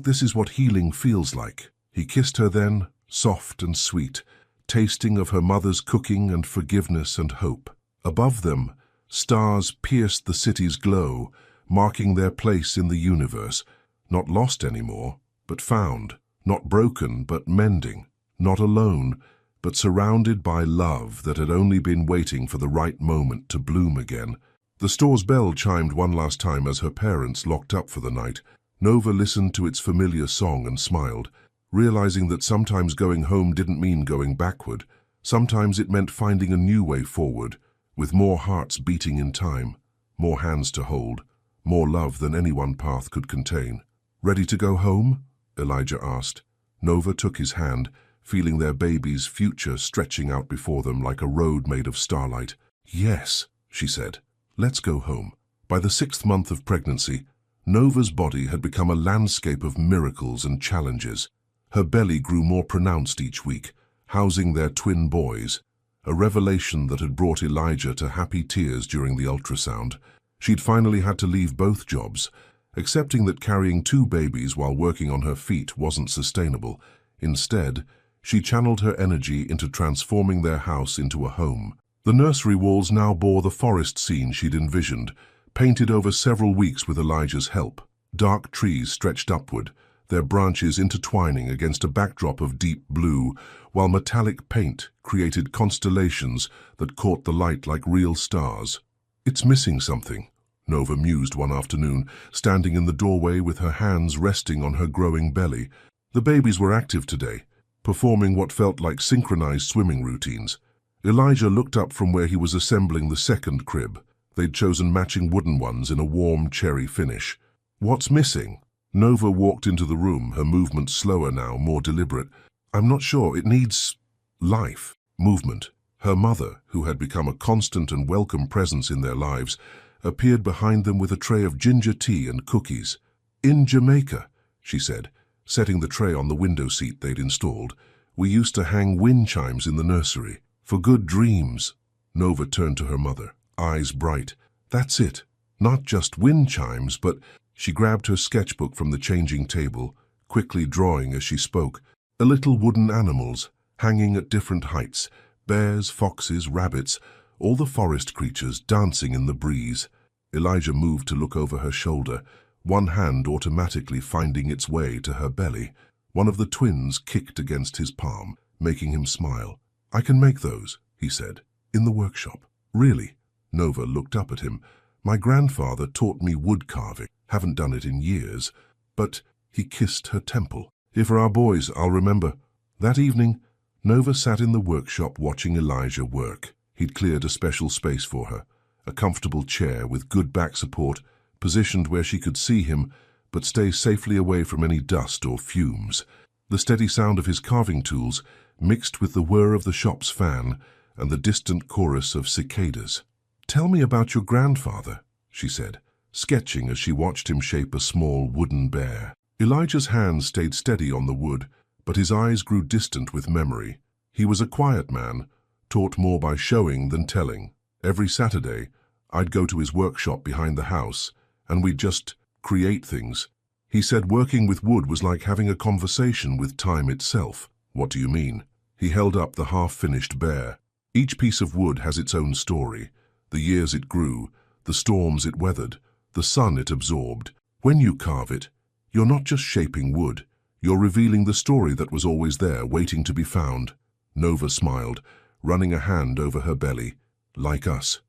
this is what healing feels like." He kissed her then, soft and sweet, tasting of her mother's cooking and forgiveness and hope. Above them, stars pierced the city's glow, marking their place in the universe, not lost anymore, but found, not broken, but mending, not alone, but surrounded by love that had only been waiting for the right moment to bloom again. The store's bell chimed one last time as her parents locked up for the night. Nova listened to its familiar song and smiled, realizing that sometimes going home didn't mean going backward. Sometimes it meant finding a new way forward, with more hearts beating in time, more hands to hold, more love than any one path could contain. "Ready to go home?" Elijah asked. Nova took his hand, feeling their baby's future stretching out before them like a road made of starlight. "Yes," she said. "Let's go home." By the 6th month of pregnancy, Nova's body had become a landscape of miracles and challenges. Her belly grew more pronounced each week, housing their twin boys, a revelation that had brought Elijah to happy tears during the ultrasound. She'd finally had to leave both jobs, accepting that carrying 2 babies while working on her feet wasn't sustainable. Instead, she channeled her energy into transforming their house into a home. The nursery walls now bore the forest scene she'd envisioned, painted over several weeks with Elijah's help. Dark trees stretched upward, their branches intertwining against a backdrop of deep blue, while metallic paint created constellations that caught the light like real stars. "It's missing something," Nova mused one afternoon, standing in the doorway with her hands resting on her growing belly. The babies were active today, performing what felt like synchronized swimming routines. Elijah looked up from where he was assembling the second crib. They'd chosen matching wooden ones in a warm cherry finish. "What's missing?" Nova walked into the room, her movements slower now, more deliberate. "I'm not sure. It needs life, movement." Her mother, who had become a constant and welcome presence in their lives, appeared behind them with a tray of ginger tea and cookies. "In Jamaica," she said, setting the tray on the window seat they'd installed, "we used to hang wind chimes in the nursery. For good dreams." Nova turned to her mother, eyes bright. "That's it. Not just wind chimes, but—" She grabbed her sketchbook from the changing table, quickly drawing as she spoke. Little wooden animals, hanging at different heights, bears, foxes, rabbits, all the forest creatures dancing in the breeze. Elijah moved to look over her shoulder, one hand automatically finding its way to her belly. One of the twins kicked against his palm, making him smile. "I can make those," he said, "in the workshop." "Really?" Nova looked up at him. "My grandfather taught me wood carving. Haven't done it in years." But he kissed her temple. "If for our boys, I'll remember." That evening, Nova sat in the workshop watching Elijah work. He'd cleared a special space for her, a comfortable chair with good back support, positioned where she could see him, but stay safely away from any dust or fumes. The steady sound of his carving tools mixed with the whir of the shop's fan and the distant chorus of cicadas. "Tell me about your grandfather," she said, sketching as she watched him shape a small wooden bear. Elijah's hands stayed steady on the wood, but his eyes grew distant with memory. He was a quiet man, taught more by showing than telling. Every Saturday, I'd go to his workshop behind the house, and we'd just create things. He said working with wood was like having a conversation with time itself. "What do you mean?" He held up the half-finished bear. "Each piece of wood has its own story. The years it grew, the storms it weathered, the sun it absorbed. When you carve it, you're not just shaping wood. You're revealing the story that was always there, waiting to be found." Nova smiled, running a hand over her belly. Like us,"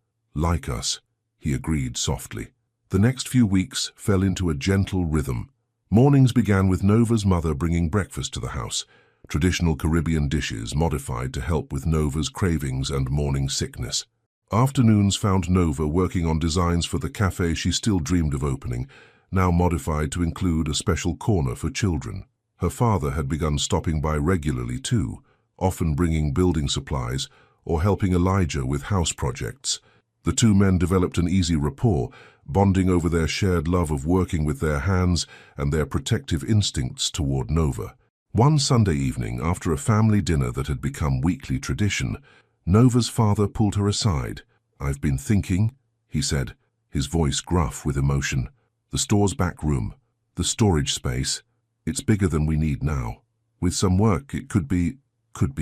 he agreed softly. The next few weeks fell into a gentle rhythm. Mornings began with Nova's mother bringing breakfast to the house, traditional Caribbean dishes modified to help with Nova's cravings and morning sickness. Afternoons found Nova working on designs for the cafe she still dreamed of opening, now modified to include a special corner for children. Her father had begun stopping by regularly too, often bringing building supplies or helping Elijah with house projects. The two men developed an easy rapport, bonding over their shared love of working with their hands and their protective instincts toward Nova. One Sunday evening, after a family dinner that had become weekly tradition, Nova's father pulled her aside. "I've been thinking," he said, his voice gruff with emotion. "The store's back room, the storage space, it's bigger than we need now. With some work, it could be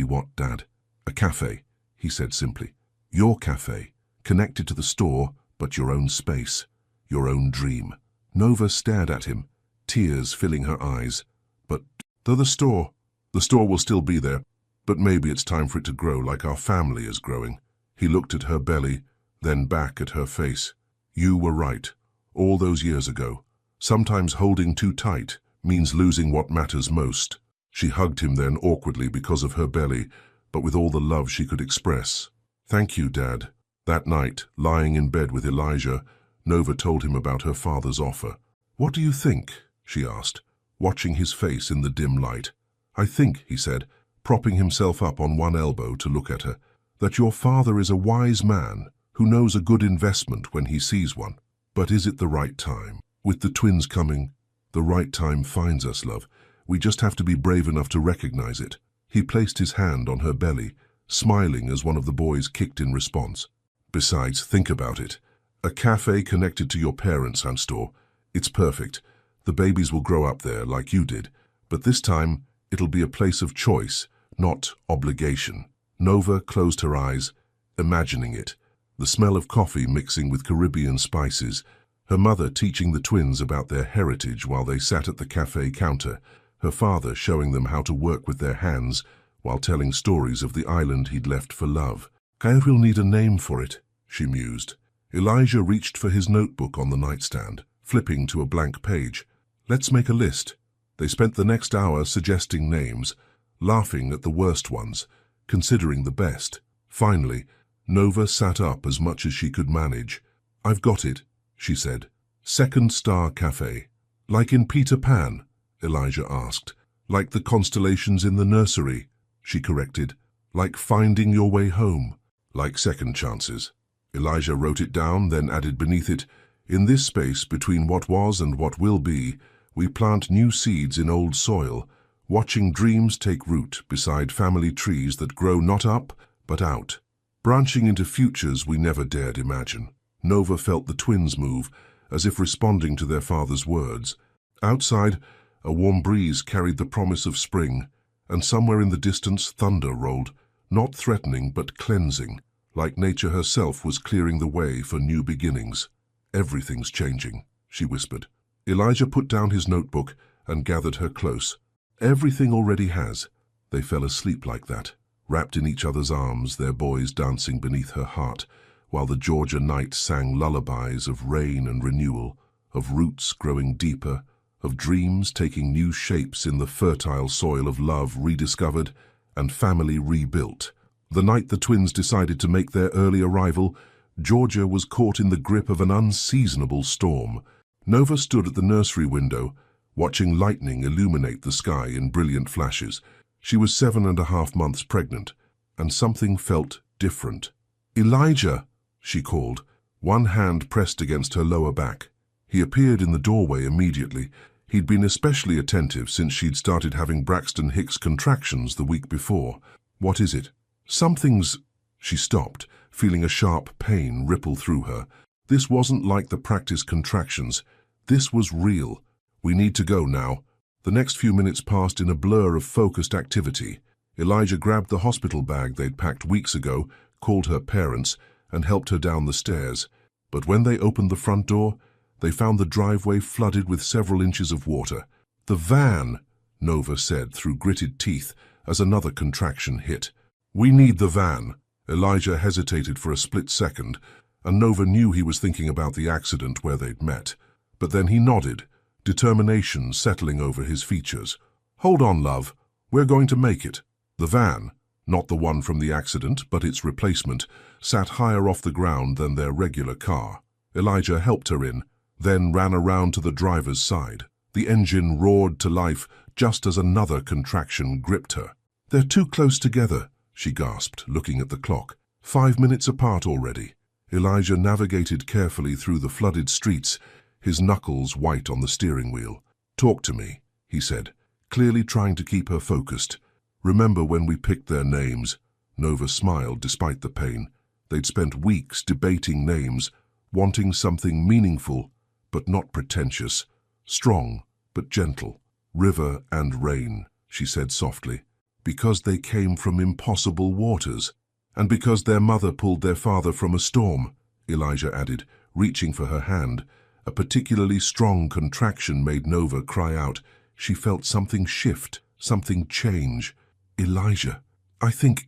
what, Dad?" "A cafe," he said simply. "Your cafe, connected to the store, but your own space, your own dream." Nova stared at him, tears filling her eyes. "But the store will still be there, but maybe it's time for it to grow like our family is growing." He looked at her belly, then back at her face. "You were right, all those years ago. Sometimes holding too tight means losing what matters most." She hugged him then awkwardly because of her belly, but with all the love she could express. "Thank you, Dad." That night, lying in bed with Elijah, Nova told him about her father's offer. "What do you think?" she asked, watching his face in the dim light. "I think," he said, propping himself up on one elbow to look at her, "that your father is a wise man who knows a good investment when he sees one. But is it the right time? With the twins coming, the right time finds us, love. We just have to be brave enough to recognize it." He placed his hand on her belly, smiling as one of the boys kicked in response. "Besides, think about it. A cafe connected to your parents' and store. It's perfect. The babies will grow up there like you did. But this time, it'll be a place of choice, not obligation." Nova closed her eyes, imagining it. The smell of coffee mixing with Caribbean spices, her mother teaching the twins about their heritage while they sat at the cafe counter, her father showing them how to work with their hands while telling stories of the island he'd left for love. "I will need a name for it," she mused. Elijah reached for his notebook on the nightstand, flipping to a blank page. "Let's make a list." They spent the next hour suggesting names, laughing at the worst ones, considering the best. Finally, Nova sat up as much as she could manage. "I've got it," she said. "Second Star Cafe." "Like in Peter Pan?" Elijah asked. "Like the constellations in the nursery," she corrected. "Like finding your way home." "Like second chances." Elijah wrote it down, then added beneath it, "In this space between what was and what will be, we plant new seeds in old soil, watching dreams take root beside family trees that grow not up, but out, branching into futures we never dared imagine." Nova felt the twins move, as if responding to their father's words. Outside, a warm breeze carried the promise of spring, and somewhere in the distance thunder rolled, not threatening but cleansing, like nature herself was clearing the way for new beginnings. "Everything's changing," she whispered. Elijah put down his notebook and gathered her close. "Everything already has." They fell asleep like that, wrapped in each other's arms, their boys dancing beneath her heart, while the Georgia night sang lullabies of rain and renewal, of roots growing deeper, of dreams taking new shapes in the fertile soil of love rediscovered and family rebuilt. The night the twins decided to make their early arrival, Georgia was caught in the grip of an unseasonable storm. Nova stood at the nursery window, watching lightning illuminate the sky in brilliant flashes. She was 7.5 months pregnant, and something felt different. "Elijah," she called, one hand pressed against her lower back. He appeared in the doorway immediately. He'd been especially attentive since she'd started having Braxton Hicks contractions the week before. "What is it?" "Something's—" She stopped, feeling a sharp pain ripple through her. This wasn't like the practice contractions. This was real. "We need to go now." The next few minutes passed in a blur of focused activity. Elijah grabbed the hospital bag they'd packed weeks ago, called her parents, and helped her down the stairs. But when they opened the front door, they found the driveway flooded with several inches of water. "The van," Nova said through gritted teeth as another contraction hit. "We need the van." Elijah hesitated for a split second, and Nova knew he was thinking about the accident where they'd met. But then he nodded, determination settling over his features. "Hold on, love. We're going to make it." The van, not the one from the accident, but its replacement, sat higher off the ground than their regular car. Elijah helped her in, then ran around to the driver's side. The engine roared to life just as another contraction gripped her. "They're too close together," she gasped, looking at the clock. 5 minutes apart already. Elijah navigated carefully through the flooded streets, his knuckles white on the steering wheel. "Talk to me," he said, clearly trying to keep her focused. "Remember when we picked their names?" Nova smiled despite the pain. They'd spent weeks debating names, wanting something meaningful, but not pretentious. Strong, but gentle. "River and Rain," she said softly. "Because they came from impossible waters. And because their mother pulled their father from a storm," Elijah added, reaching for her hand. A particularly strong contraction made Nova cry out. She felt something shift, something change. "Elijah, I think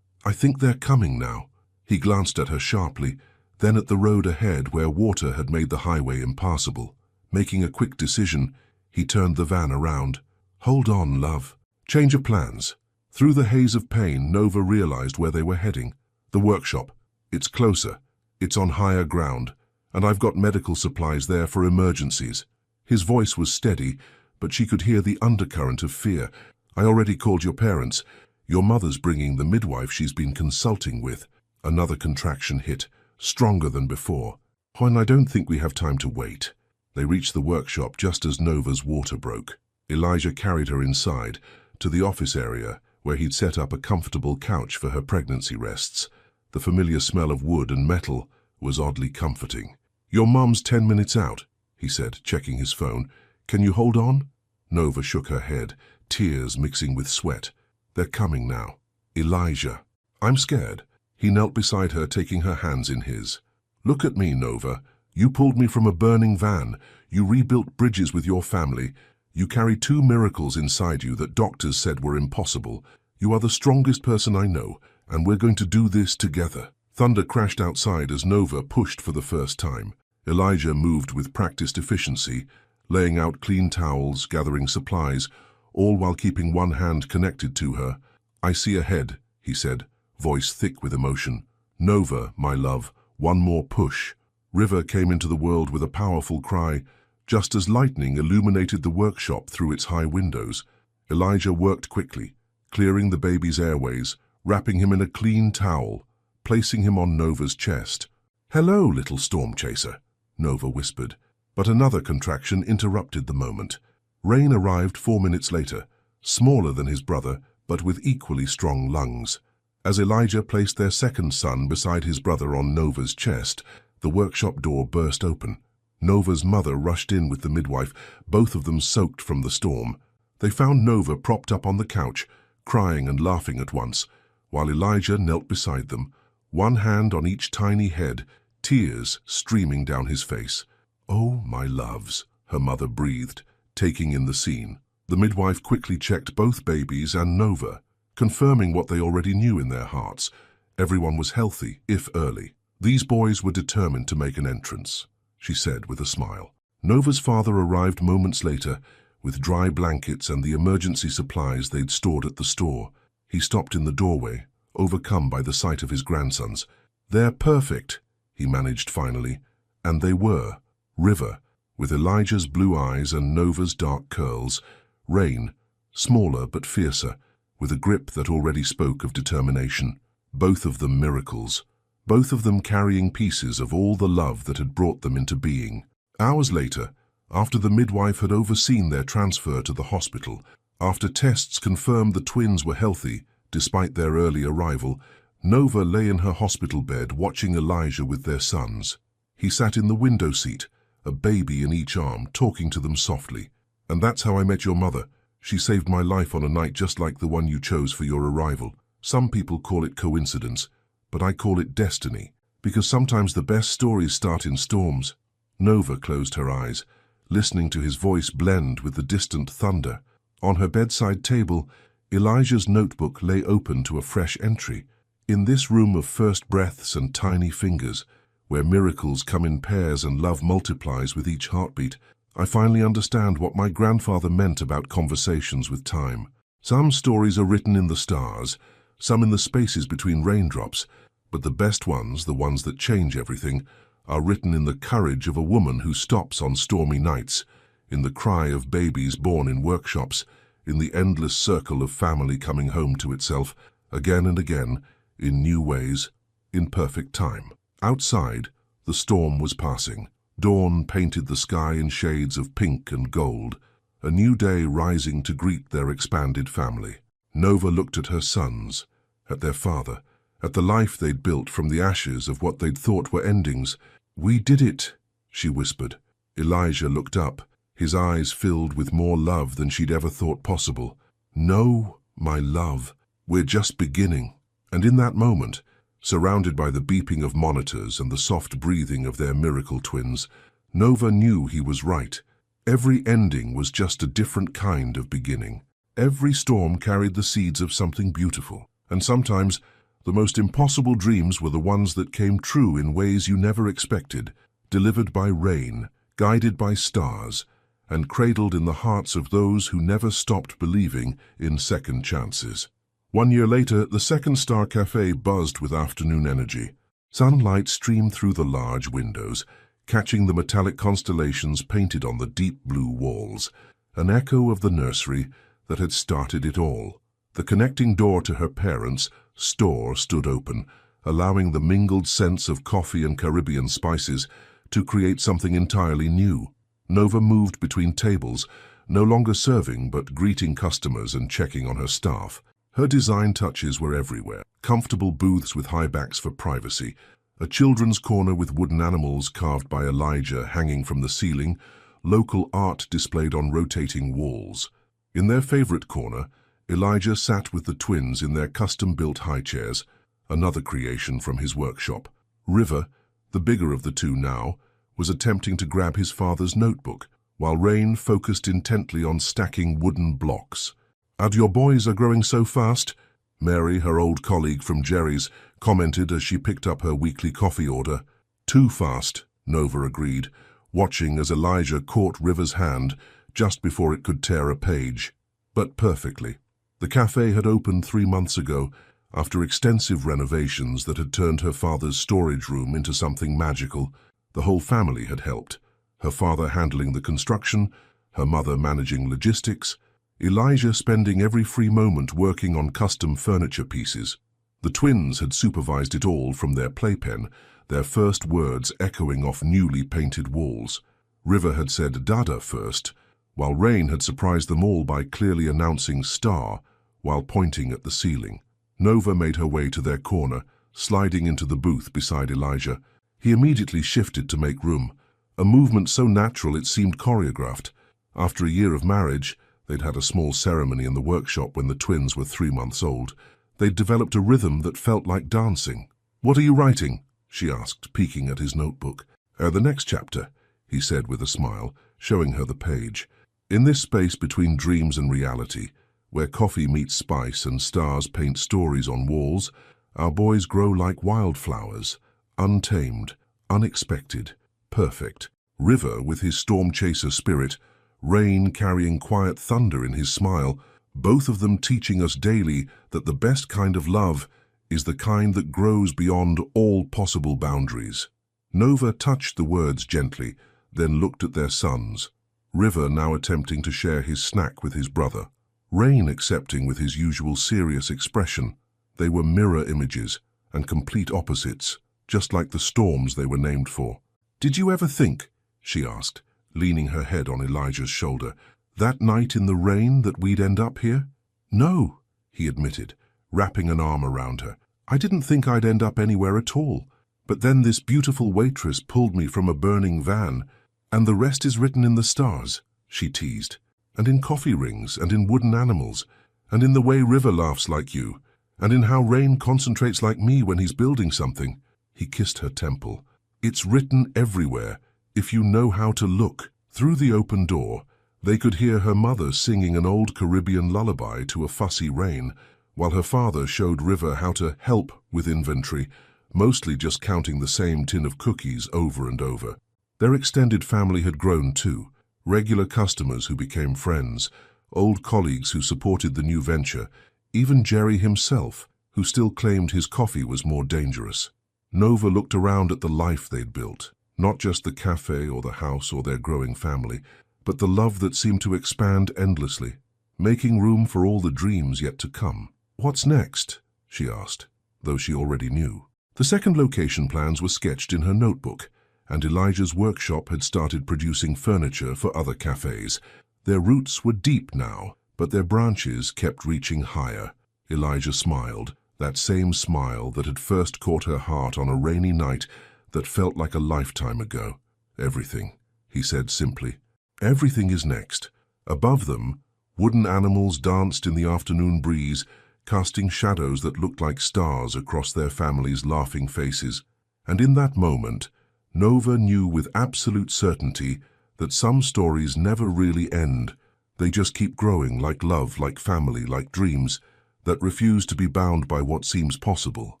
they're coming now." He glanced at her sharply, then at the road ahead where water had made the highway impassable. Making a quick decision, he turned the van around. "Hold on, love. Change of plans." Through the haze of pain, Nova realized where they were heading. "The workshop. It's closer. It's on higher ground. And I've got medical supplies there for emergencies." His voice was steady, but she could hear the undercurrent of fear. "I already called your parents. Your mother's bringing the midwife she's been consulting with." Another contraction hit, stronger than before. "Juan, I don't think we have time to wait." They reached the workshop just as Nova's water broke. Elijah carried her inside, to the office area, where he'd set up a comfortable couch for her pregnancy rests. The familiar smell of wood and metal was oddly comforting. "Your mum's 10 minutes out," he said, checking his phone. "Can you hold on?" Nova shook her head, tears mixing with sweat. "They're coming now." "Elijah." "I'm scared." He knelt beside her, taking her hands in his. "Look at me, Nova. You pulled me from a burning van. You rebuilt bridges with your family. You carry 2 miracles inside you that doctors said were impossible. You are the strongest person I know, and we're going to do this together." Thunder crashed outside as Nova pushed for the first time. Elijah moved with practiced efficiency, laying out clean towels, gathering supplies, all while keeping one hand connected to her. "I see ahead," he said, voice thick with emotion. "Nova, my love, one more push." River came into the world with a powerful cry, just as lightning illuminated the workshop through its high windows. Elijah worked quickly, clearing the baby's airways, wrapping him in a clean towel, placing him on Nova's chest. "Hello, little storm chaser," Nova whispered, but another contraction interrupted the moment. Rain arrived 4 minutes later, smaller than his brother, but with equally strong lungs. As Elijah placed their second son beside his brother on Nova's chest, the workshop door burst open. Nova's mother rushed in with the midwife, both of them soaked from the storm. They found Nova propped up on the couch, crying and laughing at once, while Elijah knelt beside them, one hand on each tiny head, tears streaming down his face. "Oh, my loves," her mother breathed, taking in the scene. The midwife quickly checked both babies and Nova, confirming what they already knew in their hearts. Everyone was healthy, if early. "These boys were determined to make an entrance," she said with a smile. Nova's father arrived moments later, with dry blankets and the emergency supplies they'd stored at the store. He stopped in the doorway, overcome by the sight of his grandsons. "They're perfect," he managed finally. And they were. River, with Elijah's blue eyes and Nova's dark curls. Rain, smaller but fiercer, with a grip that already spoke of determination. Both of them miracles. Both of them carrying pieces of all the love that had brought them into being. Hours later, after the midwife had overseen their transfer to the hospital, after tests confirmed the twins were healthy, despite their early arrival, Nova lay in her hospital bed watching Elijah with their sons. He sat in the window seat, a baby in each arm, talking to them softly. "And that's how I met your mother. She saved my life on a night just like the one you chose for your arrival. Some people call it coincidence, but I call it destiny, because sometimes the best stories start in storms." Nova closed her eyes, listening to his voice blend with the distant thunder. On her bedside table, Elijah's notebook lay open to a fresh entry. "In this room of first breaths and tiny fingers, where miracles come in pairs and love multiplies with each heartbeat, I finally understand what my grandfather meant about conversations with time. Some stories are written in the stars, some in the spaces between raindrops, but the best ones, the ones that change everything, are written in the courage of a woman who stops on stormy nights, in the cry of babies born in workshops, in the endless circle of family coming home to itself, again and again, in new ways, in perfect time." Outside, the storm was passing. Dawn painted the sky in shades of pink and gold, a new day rising to greet their expanded family. Nova looked at her sons, at their father, at the life they'd built from the ashes of what they'd thought were endings. "We did it," she whispered. Elijah looked up, his eyes filled with more love than she'd ever thought possible. "No, my love, we're just beginning." And in that moment, surrounded by the beeping of monitors and the soft breathing of their miracle twins, Nova knew he was right. Every ending was just a different kind of beginning. Every storm carried the seeds of something beautiful. And sometimes, the most impossible dreams were the ones that came true in ways you never expected, delivered by rain, guided by stars, and cradled in the hearts of those who never stopped believing in second chances. 1 year later, the Second Star Cafe buzzed with afternoon energy. Sunlight streamed through the large windows, catching the metallic constellations painted on the deep blue walls, an echo of the nursery that had started it all. The connecting door to her parents' store stood open, allowing the mingled scents of coffee and Caribbean spices to create something entirely new. Nova moved between tables, no longer serving but greeting customers and checking on her staff. Her design touches were everywhere. Comfortable booths with high backs for privacy, a children's corner with wooden animals carved by Elijah hanging from the ceiling, local art displayed on rotating walls. In their favorite corner, Elijah sat with the twins in their custom-built high chairs, another creation from his workshop. River, the bigger of the two now, was attempting to grab his father's notebook, while Rain focused intently on stacking wooden blocks. "And your boys are growing so fast," Mary, her old colleague from Jerry's, commented as she picked up her weekly coffee order. "Too fast," Nova agreed, watching as Elijah caught River's hand just before it could tear a page. But perfectly. The cafe had opened 3 months ago, after extensive renovations that had turned her father's storage room into something magical. The whole family had helped, her father handling the construction, her mother managing logistics, Elijah spending every free moment working on custom furniture pieces. The twins had supervised it all from their playpen, their first words echoing off newly painted walls. River had said Dada first, while Rain had surprised them all by clearly announcing Star while pointing at the ceiling. Nova made her way to their corner, sliding into the booth beside Elijah. He immediately shifted to make room, a movement so natural it seemed choreographed. After a year of marriage, they'd had a small ceremony in the workshop when the twins were 3 months old. They'd developed a rhythm that felt like dancing. "What are you writing?" she asked, peeking at his notebook. The next chapter," he said with a smile, showing her the page. "In this space between dreams and reality, where coffee meets spice and stars paint stories on walls, our boys grow like wildflowers, untamed, unexpected, perfect." River, with his storm chaser spirit, Rain carrying quiet thunder in his smile, both of them teaching us daily that the best kind of love is the kind that grows beyond all possible boundaries. Nova touched the words gently, then looked at their sons. River now attempting to share his snack with his brother. Rain accepting with his usual serious expression. They were mirror images and complete opposites, just like the storms they were named for. "Did you ever think," she asked, leaning her head on Elijah's shoulder, "that night in the rain that we'd end up here?" "No," he admitted, wrapping an arm around her. "I didn't think I'd end up anywhere at all. But then this beautiful waitress pulled me from a burning van, and the rest is written in the stars," she teased, "and in coffee rings, and in wooden animals, and in the way River laughs like you, and in how Rain concentrates like me when he's building something." He kissed her temple. "It's written everywhere, if you know how to look." Through the open door, they could hear her mother singing an old Caribbean lullaby to a fussy Rain, while her father showed River how to help with inventory, mostly just counting the same tin of cookies over and over. Their extended family had grown too, regular customers who became friends, old colleagues who supported the new venture, even Jerry himself, who still claimed his coffee was more dangerous. Nova looked around at the life they'd built, not just the cafe or the house or their growing family, but the love that seemed to expand endlessly, making room for all the dreams yet to come. "What's next?" she asked, though she already knew. The second location plans were sketched in her notebook, and Elijah's workshop had started producing furniture for other cafes. Their roots were deep now, but their branches kept reaching higher. Elijah smiled, that same smile that had first caught her heart on a rainy night that felt like a lifetime ago. "Everything," he said simply. "Everything is next." Above them, wooden animals danced in the afternoon breeze, casting shadows that looked like stars across their families' laughing faces. And in that moment, Nova knew with absolute certainty that some stories never really end. They just keep growing, like love, like family, like dreams that refuse to be bound by what seems possible.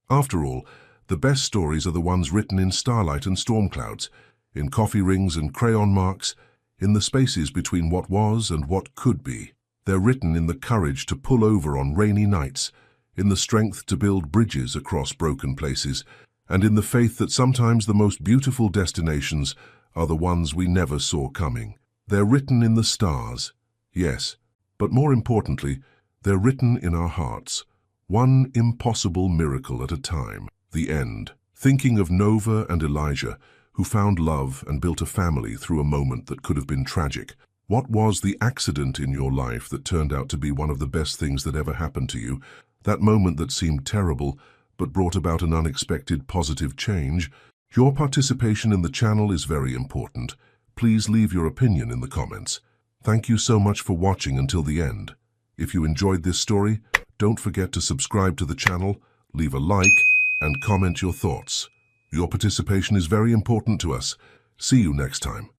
After all, the best stories are the ones written in starlight and storm clouds, in coffee rings and crayon marks, in the spaces between what was and what could be. They're written in the courage to pull over on rainy nights, in the strength to build bridges across broken places, and in the faith that sometimes the most beautiful destinations are the ones we never saw coming. They're written in the stars, yes, but more importantly, they're written in our hearts, one impossible miracle at a time. The end. Thinking of Nova and Elijah, who found love and built a family through a moment that could have been tragic. What was the accident in your life that turned out to be one of the best things that ever happened to you? That moment that seemed terrible, but brought about an unexpected positive change? Your participation in the channel is very important. Please leave your opinion in the comments. Thank you so much for watching until the end. If you enjoyed this story, don't forget to subscribe to the channel, leave a like, and comment your thoughts. Your participation is very important to us. See you next time.